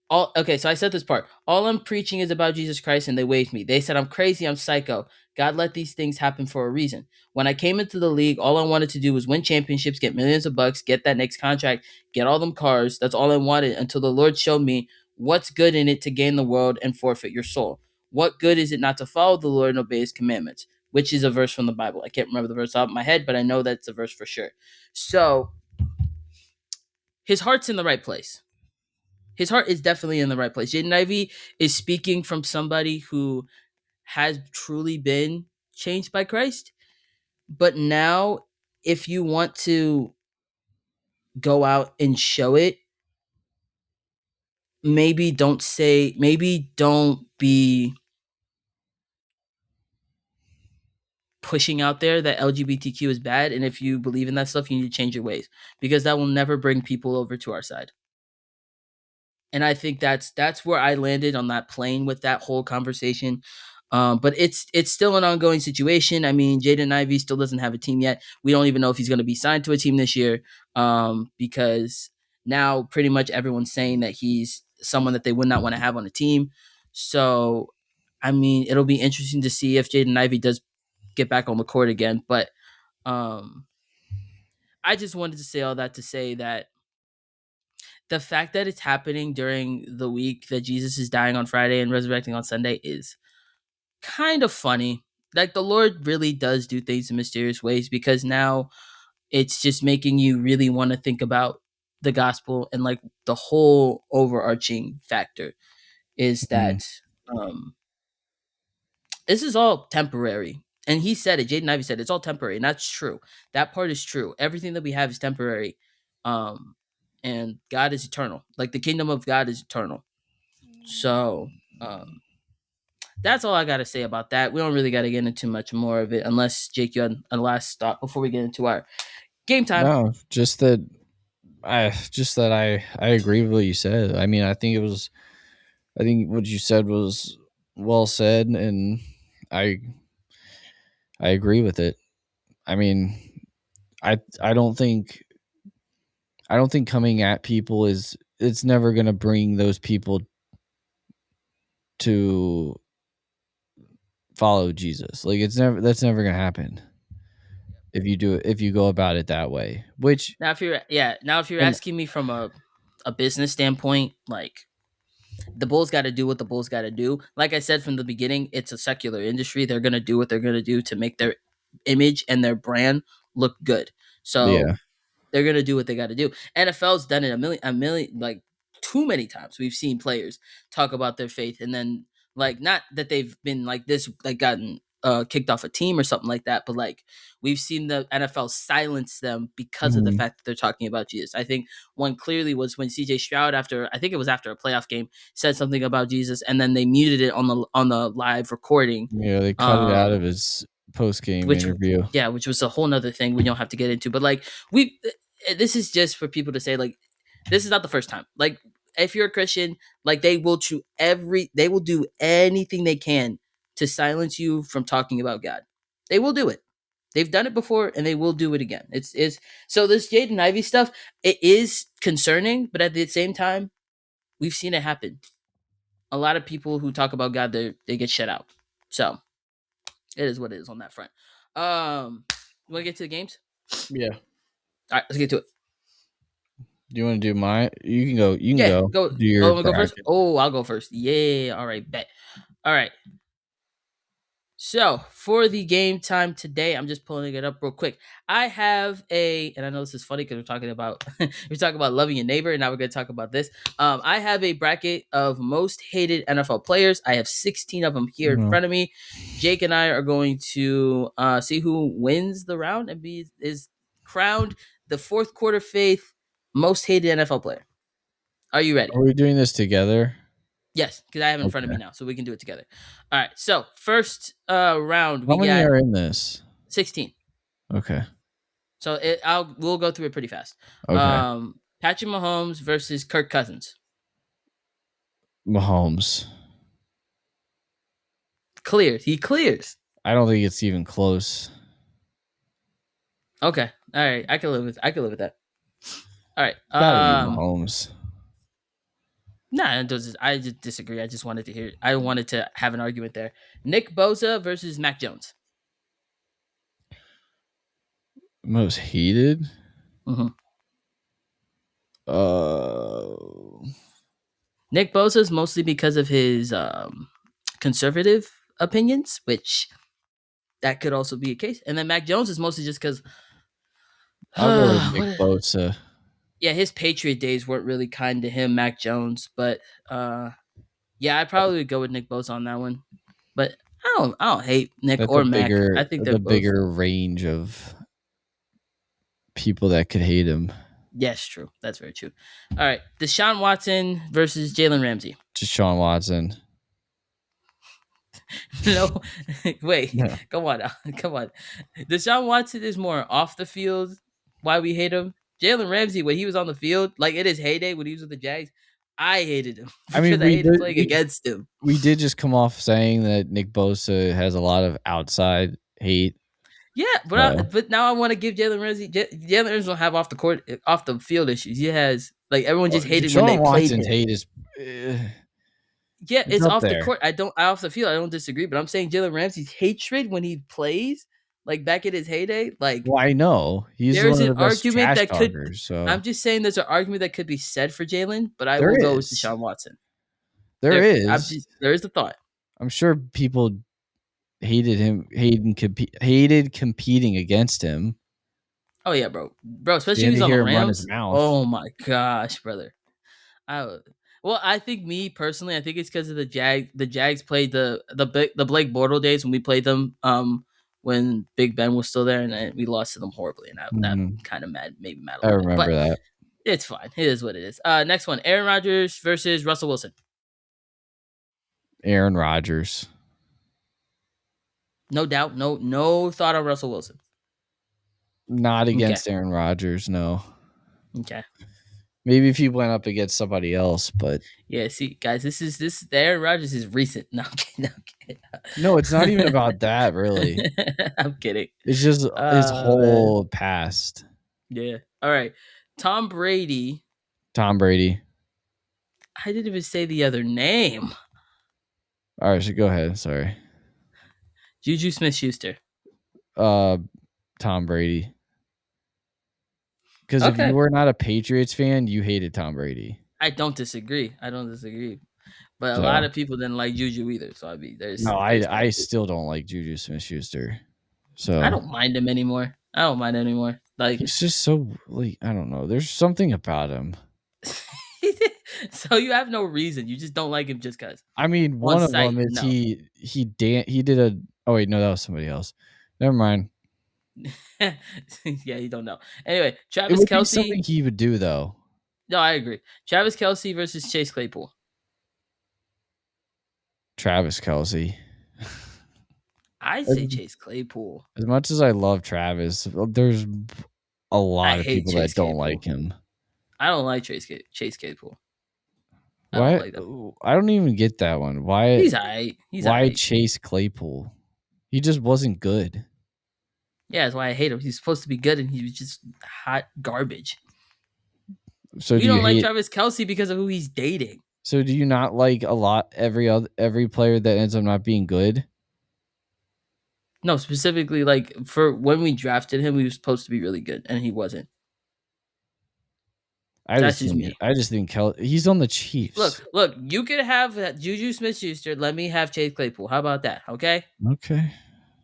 all okay, so I said this part. All I'm preaching is about Jesus Christ, and they waved me. They said I'm crazy, I'm psycho. God let these things happen for a reason. When I came into the league, all I wanted to do was win championships, get millions of bucks, get that next contract, get all them cars. That's all I wanted until the Lord showed me what's good in it to gain the world and forfeit your soul. What good is it not to follow the Lord and obey his commandments? Which is a verse from the Bible. I can't remember the verse off my head, but I know that's a verse for sure. So his heart's in the right place. His heart is definitely in the right place. Jaden Ivey is speaking from somebody who has truly been changed by Christ. But now, if you want to go out and show it, maybe don't be pushing out there that LGBTQ is bad. And if you believe in that stuff, you need to change your ways, because that will never bring people over to our side. And I think that's where I landed on that plane with that whole conversation. But it's still an ongoing situation. I mean, Jaden Ivey still doesn't have a team yet. We don't even know if he's going to be signed to a team this year, because now pretty much everyone's saying that he's someone that they would not want to have on a team. So, I mean, it'll be interesting to see if Jaden Ivey does get back on the court again. But I just wanted to say all that to say that the fact that it's happening during the week that Jesus is dying on Friday and resurrecting on Sunday is kind of funny. Like, the Lord really does do things in mysterious ways, because now it's just making you really want to think about the gospel, and like the whole overarching factor is Mm. that um this is all temporary. And he said it, Jaden Ivey said it's all temporary, and that's true. That part is true. Everything that we have is temporary. Um and God is eternal. Like, the kingdom of God is eternal. So um that's all I gotta say about that. We don't really gotta get into much more of it, unless Jake, you had a last thought before we get into our game time. No, just that I agree with what you said. I mean, I think what you said was well said, and I I agree with it. I mean, I don't think coming at people is it's never going to bring those people to follow Jesus. Like, that's never going to happen if you go about it that way. Which Now if you're and asking me from a business standpoint, like, the Bulls got to do what the Bulls got to do. Like I said from the beginning, it's a secular industry. They're going to do what they're going to do to make their image and their brand look good. So yeah, they're going to do what they got to do. NFL's done it a million, like, too many times. We've seen players talk about their faith, and then, like, not that they've been like this, like, gotten kicked off a team or something like that, but like, we've seen the NFL silence them because of the mhm, fact that they're talking about Jesus. I think one clearly was when CJ Stroud, after, I think it was after a playoff game, said something about Jesus, and then they muted it on the live recording. yeah, they cut it out Um, of his post game which interview. Yeah, which was a whole nother thing we don't have to get into. But like, we this is just for people to say, like, this is not the first time. Like, if you're a Christian, like, they will do anything they can to silence you from talking about God. They will do it. They've done it before, and they will do it again. It's so this Jaden Ivey stuff, it is concerning, but at the same time, we've seen it happen. A lot of people who talk about God, they get shut out. So it is what it is on that front. You want to get to the games? Yeah. All right, let's get to it. Do you want to do my? You can go. You can Yeah, go. go. Do Oh, your I'm gonna go first. bracket. Oh, I'll go first. Yeah. All right, bet. All right. So for the game time today, I'm just pulling it up real quick. I have and I know this is funny because we're talking about loving your neighbor, and now we're gonna talk about this. I have a bracket of most hated NFL players. I have 16 of them here in No. front of me. Jake and I are going to see who wins the round and is crowned the fourth quarter faith most hated NFL player. Are you ready? Are we doing this together? Yes, because I have it in front of me Okay. now, so we can do it together. All right. So first round, How we many got are in this? 16. Okay. So we'll go through it pretty fast. Okay. Patrick Mahomes versus Kirk Cousins. Mahomes. Clears. He clears. I don't think it's even close. Okay. All right. I can live with that. All right. Gotta be Mahomes. Nah, I just disagree. I just wanted to hear. I wanted to have an argument there. Nick Bosa versus Mac Jones. Most heated. Mm-hmm. Uh, Nick Bosa is mostly because of his conservative opinions, which that could also be a case. And then Mac Jones is mostly just because I'll go with Nick Bosa. yeah, his Patriot days weren't really kind to him, Mac Jones. But yeah, I probably would go with Nick Bosa on that one. But I don't hate Nick That's or Mac. I think they're the both. bigger range of people that could hate him. Yes, true. That's very true. All right, Deshaun Watson versus Jalen Ramsey. Deshaun Watson. No, wait. No. Come on, come on. Deshaun Watson is more off the field. Why we hate him? Jalen Ramsey, when he was on the field, like in his heyday when he was with the Jags, I hated him I mean, because I hated playing against him. We did just come off saying that Nick Bosa has a lot of outside hate. Yeah, but now I want to give Jalen Ramsey. Jalen Ramsey don't have off the field issues. He has like everyone just hated when they played him. Hate is. Yeah, it's off there. the court. I off the field. I don't disagree, but I'm saying Jalen Ramsey's hatred when he plays, like back in his heyday, like well, I know he's there's one of an the best argument that could. talkers, so. I'm just saying there's an argument that could be said for Jalen, but I will go with Deshaun Watson. There is. There is the thought. I'm sure people hated him, hated competing against him. Oh yeah, bro, especially if he's on the Rams. Oh my gosh, brother. Well, I think me personally, I think it's because of the Jags played the Blake Bortles days when we played them. When Big Ben was still there, and we lost to them horribly, and that kind of made me mad. I remember that. It's fine. It is what it is. Next one: Aaron Rodgers versus Russell Wilson. Aaron Rodgers. No doubt. No thought on Russell Wilson. Not against Aaron Rodgers, no. Okay. Maybe if he went up against somebody else, but yeah. See, guys, this Aaron Rodgers is recent. No, I'm kidding. No, it's not even about that, really. I'm kidding. It's just his whole past. Yeah. All right. Tom Brady. I didn't even say the other name. All right, so go ahead. Sorry. Juju Smith-Schuster. Tom Brady. Because if you were not a Patriots fan, you hated Tom Brady. I don't disagree. But a lot of people didn't like Juju either. So I mean, I still don't like Juju Smith-Schuster. So I don't mind him anymore. Like it's just so like I don't know. There's something about him. So you have no reason. You just don't like him just because. I mean, one of them is he did a. Oh wait, no, that was somebody else. Never mind. Yeah, you don't know. Anyway, Travis Kelce. Something he would do though. No, I agree. Travis Kelce versus Chase Claypool. Travis Kelce. I'd say Chase Claypool. As much as I love Travis, there's a lot of people that don't like him. I don't like Chase Claypool. Why? I don't even get that one. Why? He's alright. Why Chase Claypool? He just wasn't good. Yeah, that's why I hate him. He's supposed to be good, and he was just hot garbage. So you don't like Travis Kelce because of who he's dating. So do you not like every player that ends up not being good? No, specifically like for when we drafted him, he was supposed to be really good, and he wasn't. I just think he's on the Chiefs. Look, you could have Juju Smith-Schuster. Let me have Chase Claypool. How about that? Okay. Okay.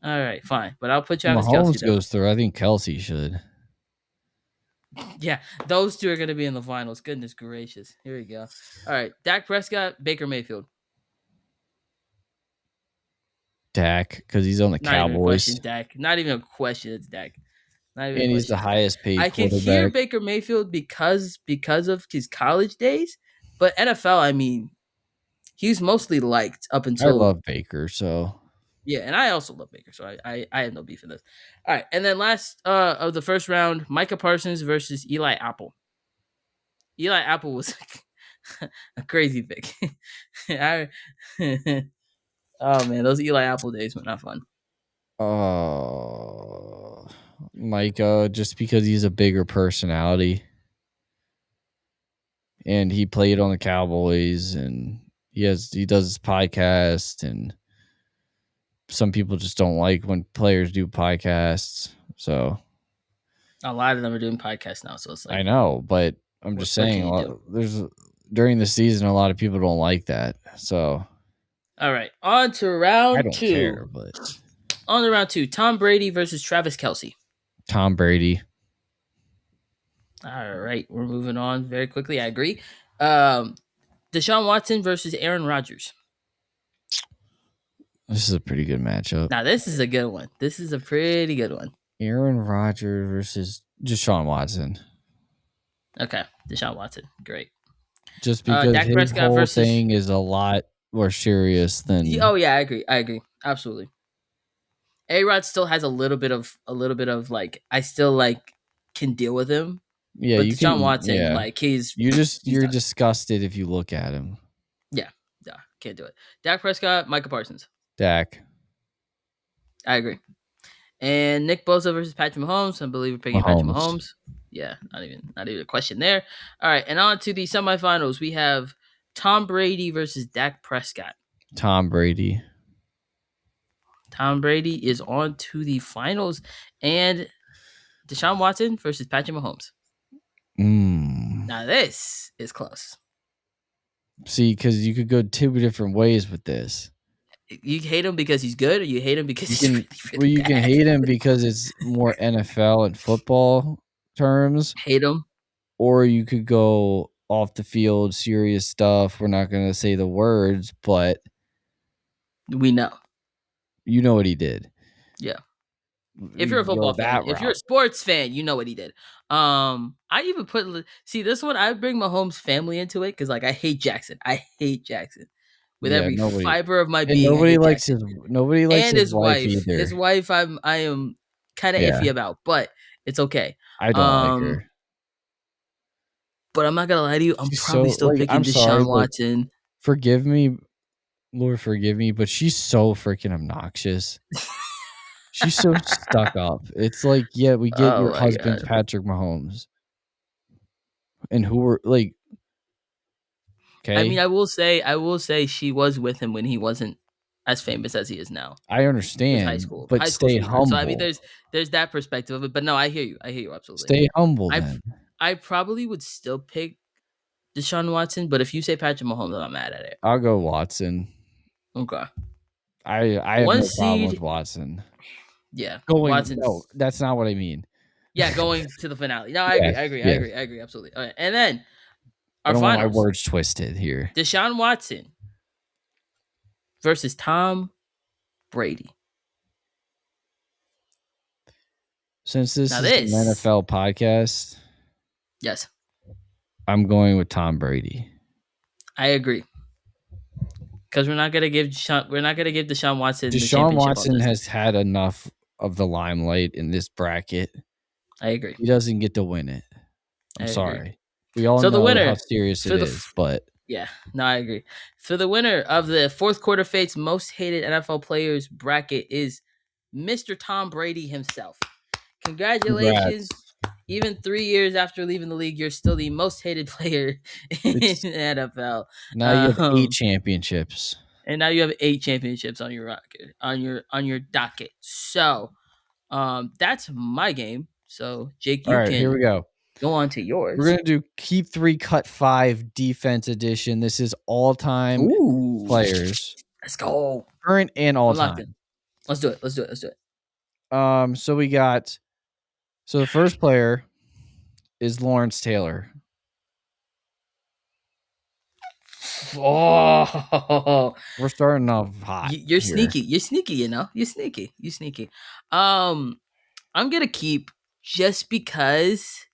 All right, fine. But I'll put Travis Mahomes Kelce goes through. I think Kelce should. Yeah, those two are going to be in the finals. Goodness gracious. Here we go. All right, Dak Prescott, Baker Mayfield. Dak, because he's on the Cowboys. Not even a question, Dak. Not even a question. It's Dak. And he's the highest paid quarterback. I can hear Baker Mayfield because of his college days, but NFL, I mean, he's mostly liked up until. I love Baker, so. Yeah, and I also love Baker, so I have no beef in this. All right, and then last of the first round, Micah Parsons versus Eli Apple. Eli Apple was a crazy pick. Oh man, those Eli Apple days were not fun. Micah, just because he's a bigger personality, and he played on the Cowboys, and he does his podcast, and some people just don't like when players do podcasts. So a lot of them are doing podcasts now. So it's like I know, but I'm just saying, there's during the season, a lot of people don't like that. So All right, on to I round don't care, two. but On to round two. Tom Brady versus Travis Kelce. Tom Brady. All right, we're moving on very quickly. I agree. Deshaun Watson versus Aaron Rodgers. This is a pretty good matchup. Now, this is a good one. This is a pretty good one. Aaron Rodgers versus Deshaun Watson. Okay, Deshaun Watson. Great. Just because Dak his Prescott whole versus. thing is a lot more serious than. Oh yeah, I agree. I agree. Absolutely. A-Rod still has a little bit of like I still like can deal with him, Yeah, but you Deshaun can. Watson Yeah, like he's you're done. disgusted if you look at him. Yeah, can't do it. Dak Prescott, Micah Parsons. Dak. I agree. And Nick Bosa versus Patrick Mahomes. I believe we're picking Patrick Mahomes. Yeah, not even a question there. All right, and on to the semifinals. We have Tom Brady versus Dak Prescott. Tom Brady. Tom Brady is on to the finals, and Deshaun Watson versus Patrick Mahomes. Now this is close. See, because you could go two different ways with this. You hate him because he's good, or you hate him because You he's can, really bad? can hate him because it's more NFL and football terms, Hate him. or you could go off the field, serious stuff. We're not going to say the words, but We know. you know what he did. Yeah. If you're a football fan, if you're a sports fan, you know what he did. I even this one. I bring Mahomes' family into it because like I hate Jackson. With every fiber of my being. Nobody likes his wife either. His wife, I am kind of iffy about, but it's okay. I don't like her. But I'm not gonna lie to you. I'm probably still picking Deshaun Watson. Forgive me, Lord, forgive me, but she's so freaking obnoxious. She's so stuck up. It's like, yeah, we get your husband's Patrick Mahomes, and who were like. Okay. I mean, I will say she was with him when he wasn't as famous as he is now. I understand, high school, but stay humble. So I mean, there's that perspective of it. But no, I hear you. Absolutely. Stay humble. Then I probably would still pick Deshaun Watson, but if you say Patrick Mahomes, I'm not mad at it. I'll go Watson. Okay. I have no problem with Watson. Yeah, no, that's not what I mean. Yeah, going to the finale. No, I agree. Absolutely. All right, and then. I don't want my words twisted here. Deshaun Watson versus Tom Brady. Since this is an NFL podcast, yes, I'm going with Tom Brady. I agree. Because we're not gonna give Deshaun Watson. Deshaun Watson has had enough of the limelight in this bracket. I agree. He doesn't get to win it. I'm sorry. We all know the winner, how serious it is, but yeah, no, I agree. So the winner of the fourth quarter fate's most hated NFL players bracket is Mr. Tom Brady himself. Congratulations. Congrats. Even 3 years after leaving the league, you're still the most hated player in the NFL. Now you have 8 championships. And now you have 8 championships on your rocket, on your docket. So that's my game. So Jake, you can here we go. Go on to yours. We're gonna do keep 3, cut 5 defense edition. This is all time players. Let's go. Current and all time. Let's do it. So we got. So the first player is Lawrence Taylor. Oh, we're starting off hot. You're sneaky. You're sneaky. You know. You're sneaky. I'm gonna keep just because.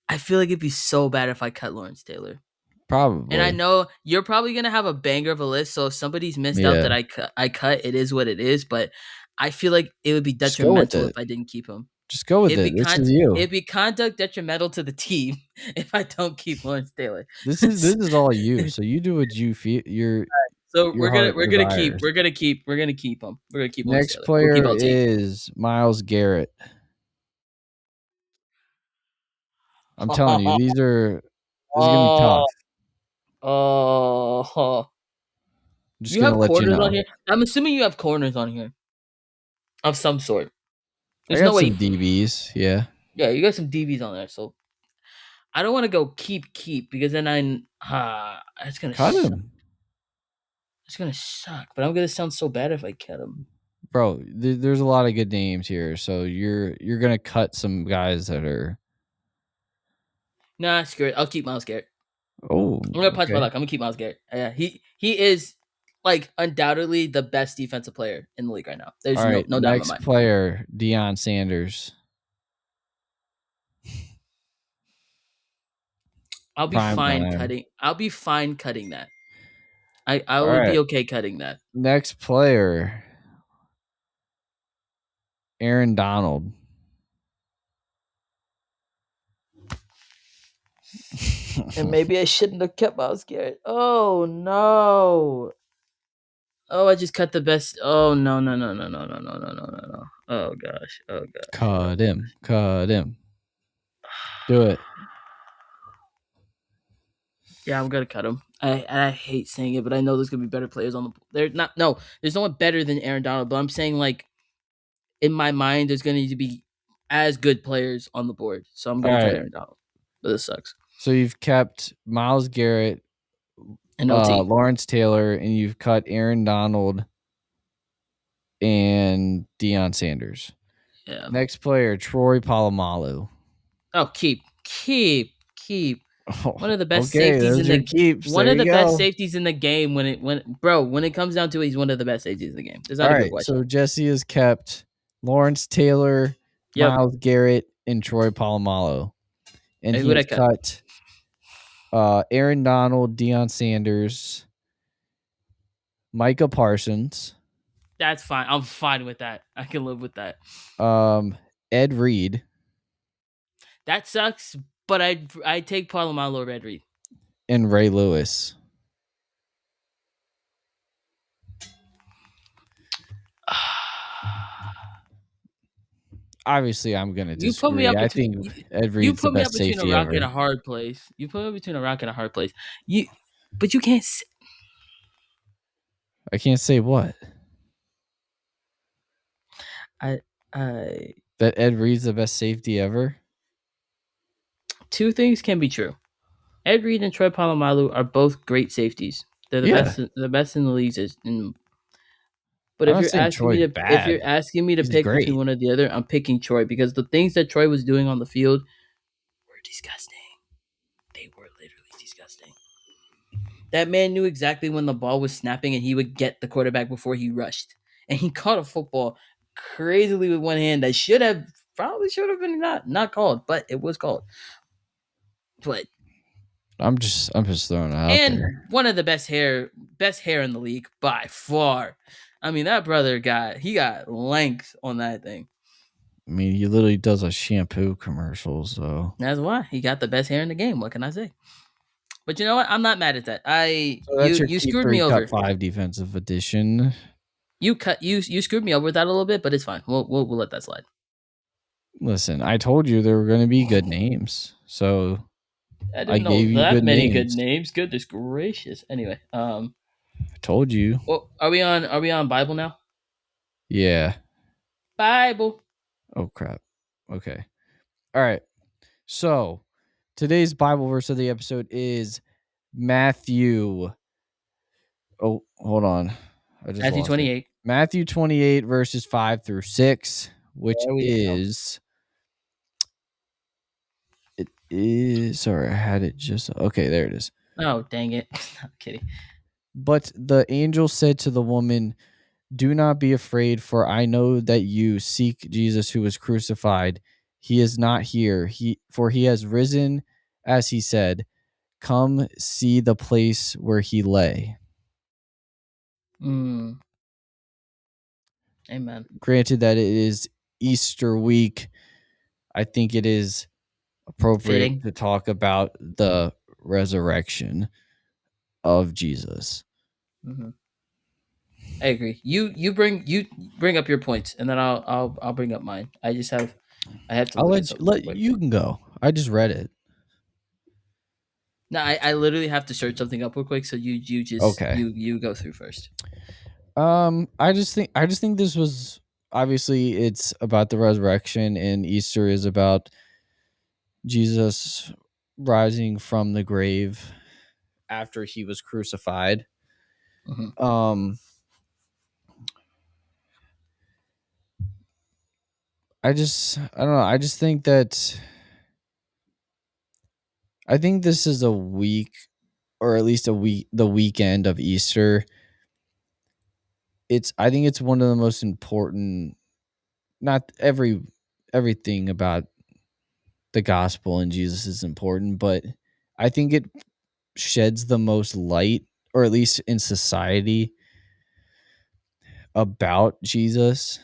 I feel like it'd be so bad if I cut Lawrence Taylor. Probably. And I know you're probably going to have a banger of a list. So if somebody's missed out that I cut, it is what it is. But I feel like it would be detrimental if I didn't keep him. Just go with it. This is you. It'd be conduct detrimental to the team if I don't keep Lawrence Taylor. This is all you. So you do what you feel. So we're gonna keep him. We're gonna keep Next player is Myles Garrett. I'm telling you, these are gonna be tough. Oh, you have corners on here. I'm assuming you have corners on here of some sort. There's no way. Some DBs, yeah. Yeah, you got some DBs on there, so I don't want to go keep because then it's gonna cut him. It's gonna suck, but I'm gonna sound so bad if I cut him. Bro, there's a lot of good names here, so you're gonna cut some guys that are. Nah, screw it. I'll keep Miles Garrett. Oh, I'm gonna punch my okay. luck. I'm gonna keep Miles Garrett. Yeah, he is like undoubtedly the best defensive player in the league right now. There's All right, no doubt in my next mind. player, Deion Sanders. I'll be Prime fine time. cutting. I'll be fine cutting that. I All will be right, okay cutting that. next player, Aaron Donald. And maybe I shouldn't have kept Miles Garrett. Oh no. Oh, I just cut the best. Oh no. Oh gosh. Oh gosh. Cut him. Cut him. Do it. Yeah, I'm gonna cut him. I hate saying it, but I know there's gonna be better players on the. There's not. No, there's no one better than Aaron Donald. But I'm saying like, in my mind, there's gonna need to be as good players on the board. So I'm All gonna cut right. Aaron Donald. But this sucks. So you've kept Miles Garrett, And OT. Lawrence Taylor, and you've cut Aaron Donald and Deion Sanders. Yeah. Next player, Troy Polamalu. Oh, keep. Oh, One of the best okay, safeties those in are the keeps. one There of you the best go. safeties in the game. When it comes down to it, he's one of the best safeties in the game. There's not All a good right, question. so Jesse has kept Lawrence Taylor, Yep. Miles Garrett, and Troy Polamalu, and Hey, he who'd I has cut? cut Aaron Donald, Deion Sanders, Micah Parsons, That's fine. I'm fine with that. I can live with that. Ed Reed, That sucks, but I take Palomalo or Red Reed. and Ray Lewis. Obviously, I'm gonna You put me disagree. up I between think Ed you Reed's the put me up best between a safety rock ever. and a hard place. You put me between a rock and a hard place. But you can't. I can't say what. I That Ed Reed's the best safety ever. Two things can be true. Ed Reed and Troy Polamalu are both great safeties. They're the Yeah. best in the leagues. But I'm if not you're saying asking me Troy's to if you're bad. asking me to He's pick between great. one or the other, I'm picking Troy because the things that Troy was doing on the field were disgusting. They were literally disgusting. That man knew exactly when the ball was snapping and he would get the quarterback before he rushed. And he caught a football crazily with one hand that should have been not called, but it was called. But I'm just throwing it out and there. one of the best hair in the league by far. I mean, that brother got length on that thing. I mean, he literally does a shampoo commercial, so That's why he got the best hair in the game. What can I say? But you know what? I'm not mad at that. so that's your You keep screwed 3 me over. cut 5 defensive edition. You screwed me over with that a little bit, but it's fine. We'll let that slide. Listen, I told you there were going to be good names, so I I didn't know gave you that good many names. good names. Goodness gracious. Anyway, I told you. well, are we on Bible now? Yeah. Bible. Oh crap. Okay. All right. So today's Bible verse of the episode is Matthew. Oh, hold on. I just Matthew lost it. 28. Matthew 28 verses 5 through 6, which There we go. is it is sorry, I had it just okay, there it is. Oh, dang it. I'm kidding. But the angel said to the woman, "Do not be afraid, for I know that you seek Jesus who was crucified. He is not here. He has risen, as he said. Come see the place where he lay." Amen. Granted that it is Easter week, I think it is appropriate Fitting. to talk about the resurrection of Jesus. Mm-hmm. I agree. You bring up your points, and then I'll bring up mine. I have to I'll look at let something real quick. you can go. I just read it. No, I literally have to search something up real quick. So you just Okay. you go through first. I just think this was obviously it's about the resurrection, and Easter is about Jesus rising from the grave after he was crucified. Mhm. Um, I don't know. I just think that I think this is a week, or at least the weekend of Easter. I think it's one of the most important. Not everything about the gospel and Jesus is important, but I think it sheds the most light, or at least in society, about Jesus.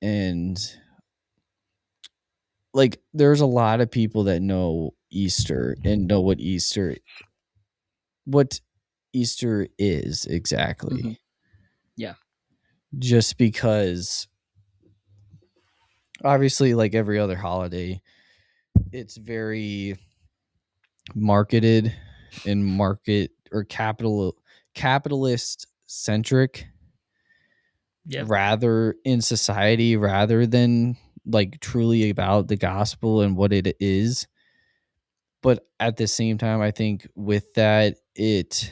And like, there's a lot of people that know Easter and know what Easter is Mhm. exactly. Yeah. Just because obviously, like every other holiday, it's very marketed and market or capitalist centric, Yeah. rather in society, rather than like truly about the gospel and what it is. But at the same time, I think with that, it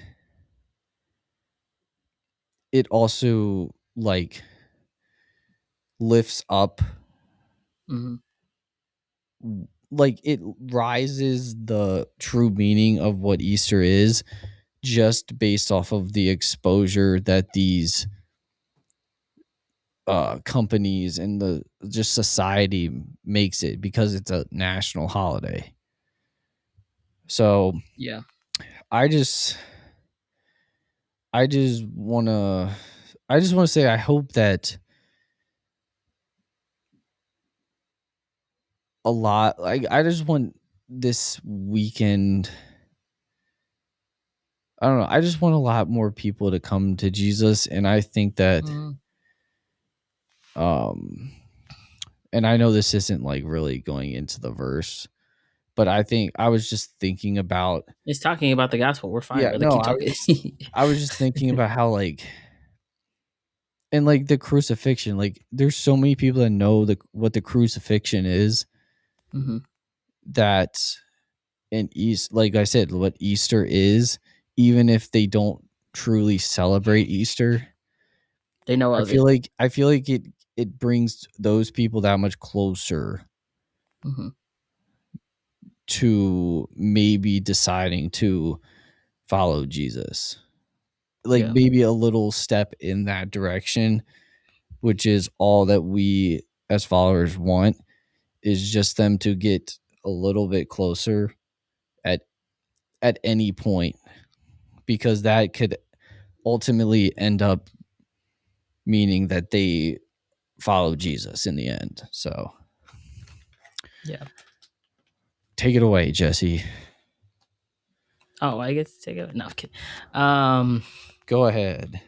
also like lifts up, Mhm. like it rises the true meaning of what Easter is, just based off of the exposure that these companies and the just society makes it, because it's a national holiday. So Yeah. I just I just wanna say I hope that a lot, like, I just want this weekend, I don't know, I just want a lot more people to come to Jesus. And I think that Mhm. um and I know this isn't like really going into the verse, but I think I was just thinking about, It's talking about the gospel. We're fine, yeah, brother. no, Keep talking. I was just thinking about how, like, and like the crucifixion, like there's so many people that know what the crucifixion is, Mhm. that in East, like I said, what Easter is, even if they don't truly celebrate Easter, They know of it. I feel like it brings those people that much closer Mhm. to maybe deciding to follow Jesus. Like Yeah. maybe a little step in that direction, which is all that we as followers want, is just them to get a little bit closer at any point, because that could ultimately end up meaning that they follow Jesus in the end. So Yeah. take it away, Jesse. Oh, I get to take it. No, I'm kidding. Um, Go ahead.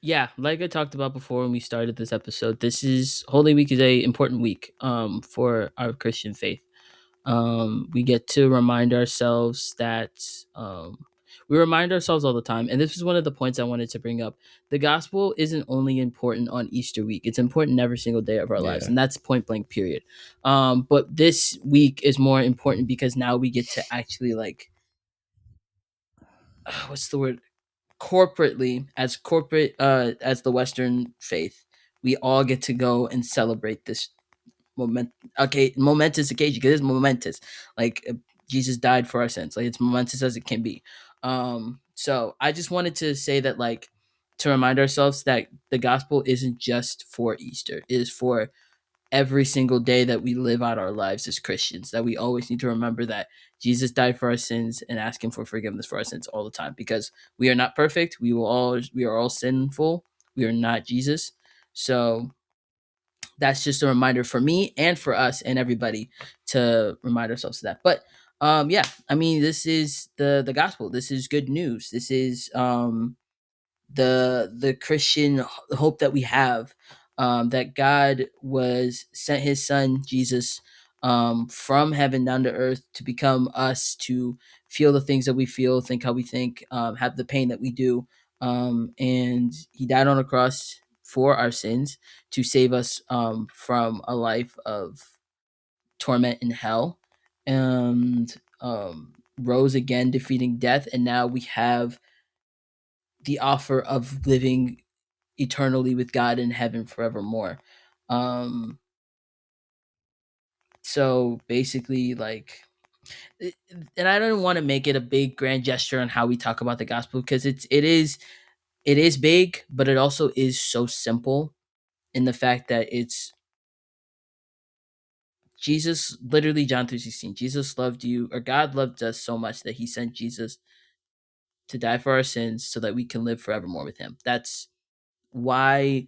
yeah, like I talked about before when we started this episode, this is Holy Week is a important week for our Christian faith. We get to remind ourselves that we remind ourselves all the time, and this is one of the points I wanted to bring up. The gospel isn't only important on Easter week; it's important every single day of our lives, Yeah. and that's point blank. Period. But this week is more important because now we get to actually like what's the word, corporately, as the Western faith, we all get to go and celebrate this momentous occasion, because it's momentous. Like Jesus died for our sins. Like it's momentous as it can be. So I just wanted to say that, like, to remind ourselves that the gospel isn't just for Easter; it is for every single day that we live out our lives as Christians. That we always need to remember that Jesus died for our sins and ask Him for forgiveness for our sins all the time, because we are not perfect. We are all sinful. We are not Jesus. So that's just a reminder for me and for us and everybody to remind ourselves of that. But yeah, I mean, this is the gospel. This is good news. This is the Christian hope that we have, that God was sent His Son Jesus from heaven down to earth to become us, to feel the things that we feel, think how we think, have the pain that we do, and He died on a cross for our sins to save us from a life of torment in hell, and rose again, defeating death, and now we have the offer of living eternally with God in heaven forevermore. Um, so basically, like, and I don't want to make it a big grand gesture on how we talk about the gospel, because it is big, but it also is so simple in the fact that it's Jesus, literally John 3:16. Jesus loved you, or God loved us so much that he sent Jesus to die for our sins so that we can live forevermore with him. That's why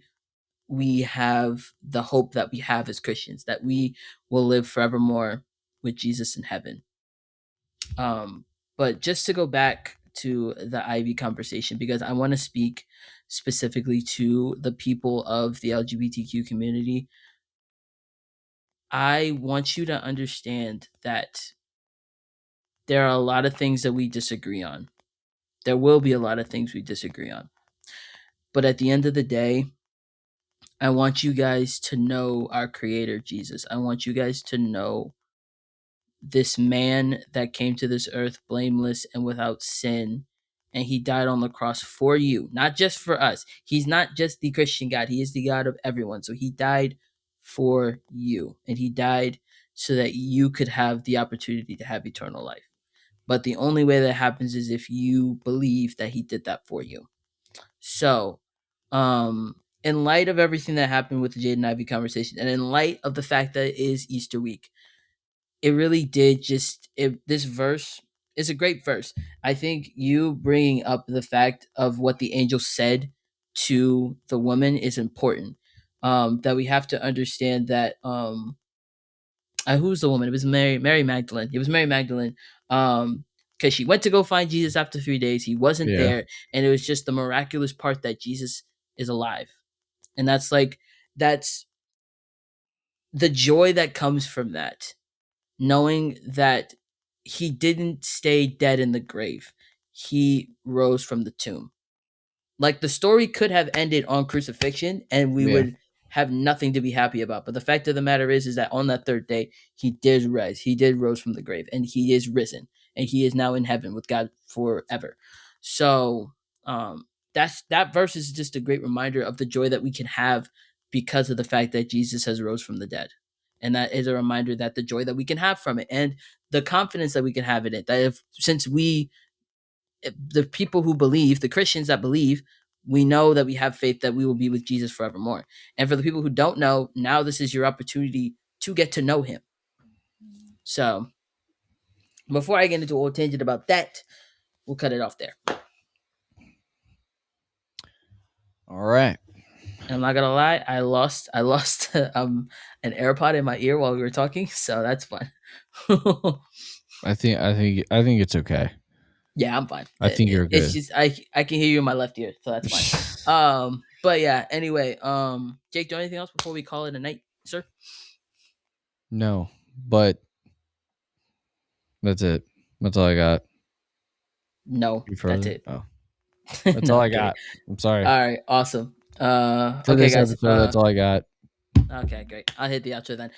we have the hope that we have as Christians, that we will live forevermore with Jesus in heaven. But just to go back to the Ivy conversation, because I want to speak specifically to the people of the LGBTQ community, I want you to understand that there are a lot of things that we disagree on. There will be a lot of things we disagree on. But at the end of the day, I want you guys to know our creator, Jesus. I want you guys to know this man that came to this earth blameless and without sin. And he died on the cross for you, not just for us. He's not just the Christian God, he is the God of everyone. So he died for you, and he died so that you could have the opportunity to have eternal life. But the only way that happens is if you believe that he did that for you. So, in light of everything that happened with the Jaden Ivey conversation, and in light of the fact that it is Easter week, it really did this verse is a great verse. I think you bringing up the fact of what the angel said to the woman is important. That we have to understand that who's the woman? It was Mary Magdalene. It was Mary Magdalene. Because she went to go find Jesus after 3 days. He wasn't Yeah. there, and it was just the miraculous part that Jesus is alive. And that's the joy that comes from that, knowing that he didn't stay dead in the grave. He rose from the tomb. Like, the story could have ended on crucifixion and we Yeah. would have nothing to be happy about. But the fact of the matter is that on that third day, he did rise. He did rose from the grave, and he is risen, and he is now in heaven with God forever. So that verse is just a great reminder of the joy that we can have because of the fact that Jesus has rose from the dead. And that is a reminder that the joy that we can have from it, and the confidence that we can have in it, that the people who believe, the Christians that believe, we know that we have faith that we will be with Jesus forevermore. And for the people who don't know, now this is your opportunity to get to know him. So before I get into a whole tangent about that, we'll cut it off there. All right. And I'm not gonna lie, I lost an AirPod in my ear while we were talking, so that's fun. I think it's okay. Yeah, I'm fine. I think you're It's good. just I can hear you in my left ear, so that's fine. But yeah, anyway, Jake, do you have anything else before we call it a night, sir? No, but that's it. That's all I got. No, You that's frozen? it. Oh, that's No, all I I'm kidding. got. I'm sorry. All right, awesome. For Okay, this guys. episode, that's all I got. Okay, great. I'll hit the outro then.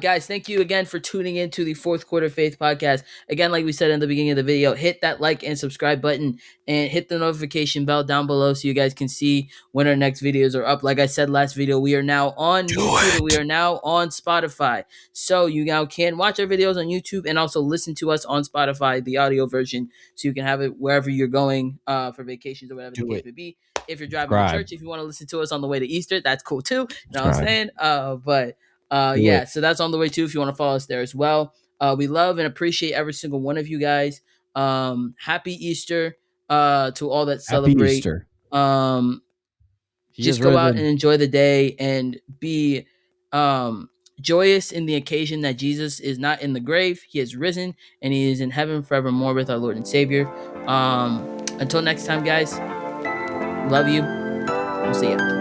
Guys, thank you again for tuning in to the Fourth Quarter Faith Podcast. Again, like we said in the beginning of the video, hit that like and subscribe button and hit the notification bell down below so you guys can see when our next videos are up. Like I said last video, we are now on YouTube and we are now on Spotify. So you now can watch our videos on YouTube and also listen to us on Spotify, the audio version, so you can have it wherever you're going for vacations or whatever the case may be. If you're driving to church, if you want to listen to us on the way to Easter, that's cool too. You know what I'm saying? Yeah, so that's on the way too if you want to follow us there as well. We love and appreciate every single one of you guys. Happy Easter to all that celebrate. Happy Easter. Just go out and enjoy the day and be joyous in the occasion that Jesus is not in the grave. He has risen and he is in heaven forevermore with our Lord and Savior. Until next time, guys. Love you. We'll see ya.